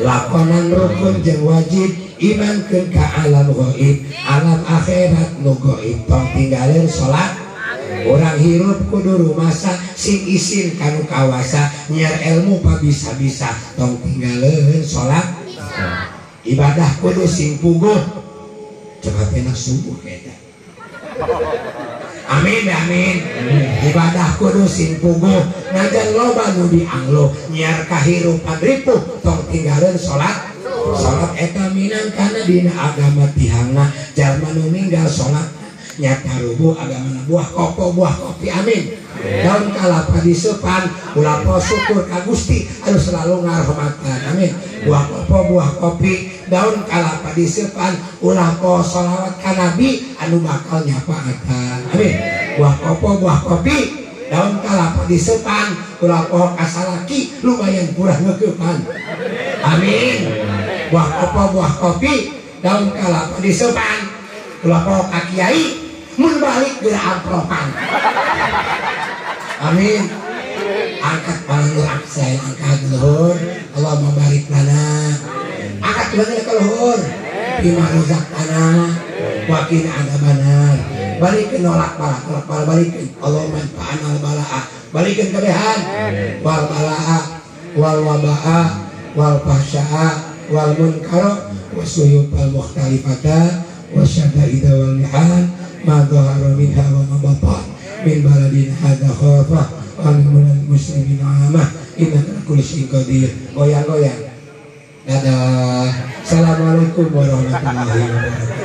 lakonan rukun jeung wajib imankeun ka alam gaib alam akhirat nu gaib tong tinggalin sholat orang hirup kudu rumasa sing isin kanu kawasa nyiar ilmu pa bisa-bisa tong tinggalin sholat ibadah kudu sing puguh cepat enak subuh kayaknya amin amin ibadah kudu sing puguh najan loba nu dianglo nyiar kahirupan ripuh tong tinggalin sholat eta minang kana dina agama tihangna jalma nu ninggal sholat nyata rubuh agama buah kopi amin daun kalapa di sepan ulah po syukur ka Gusti anu selalu ngarahmatan amin buah kopi daun kalapa di sepan ulah po sholawat ka Nabi anu bakal nyapaatan amin buah kopi daun kalapa di sepan ulah po kasalaki lumayan purah ngeukepan amin buah kopi daun kalapa di sepan ulah po ka kiai mun balik geura ampropan amin angkat palang saya angkat luhur Allah mabarik lana angkat banget ke luhur bima razaqtana wa qina adzabannar balikeun nolak balak balikeun Allah manfa'an al balaa balikeun kabehan wal balaa wal wabaa wal fahsyaa wal munkar wasuyub al mukhtalifata wasyadaida wal mihan ma dhahara minha wa ma batan min baladin hadza khafah wa min muslimin amah innaka kullu syai'in qadir goyang-goyang dadah assalamualaikum warahmatullahi wabarakatuh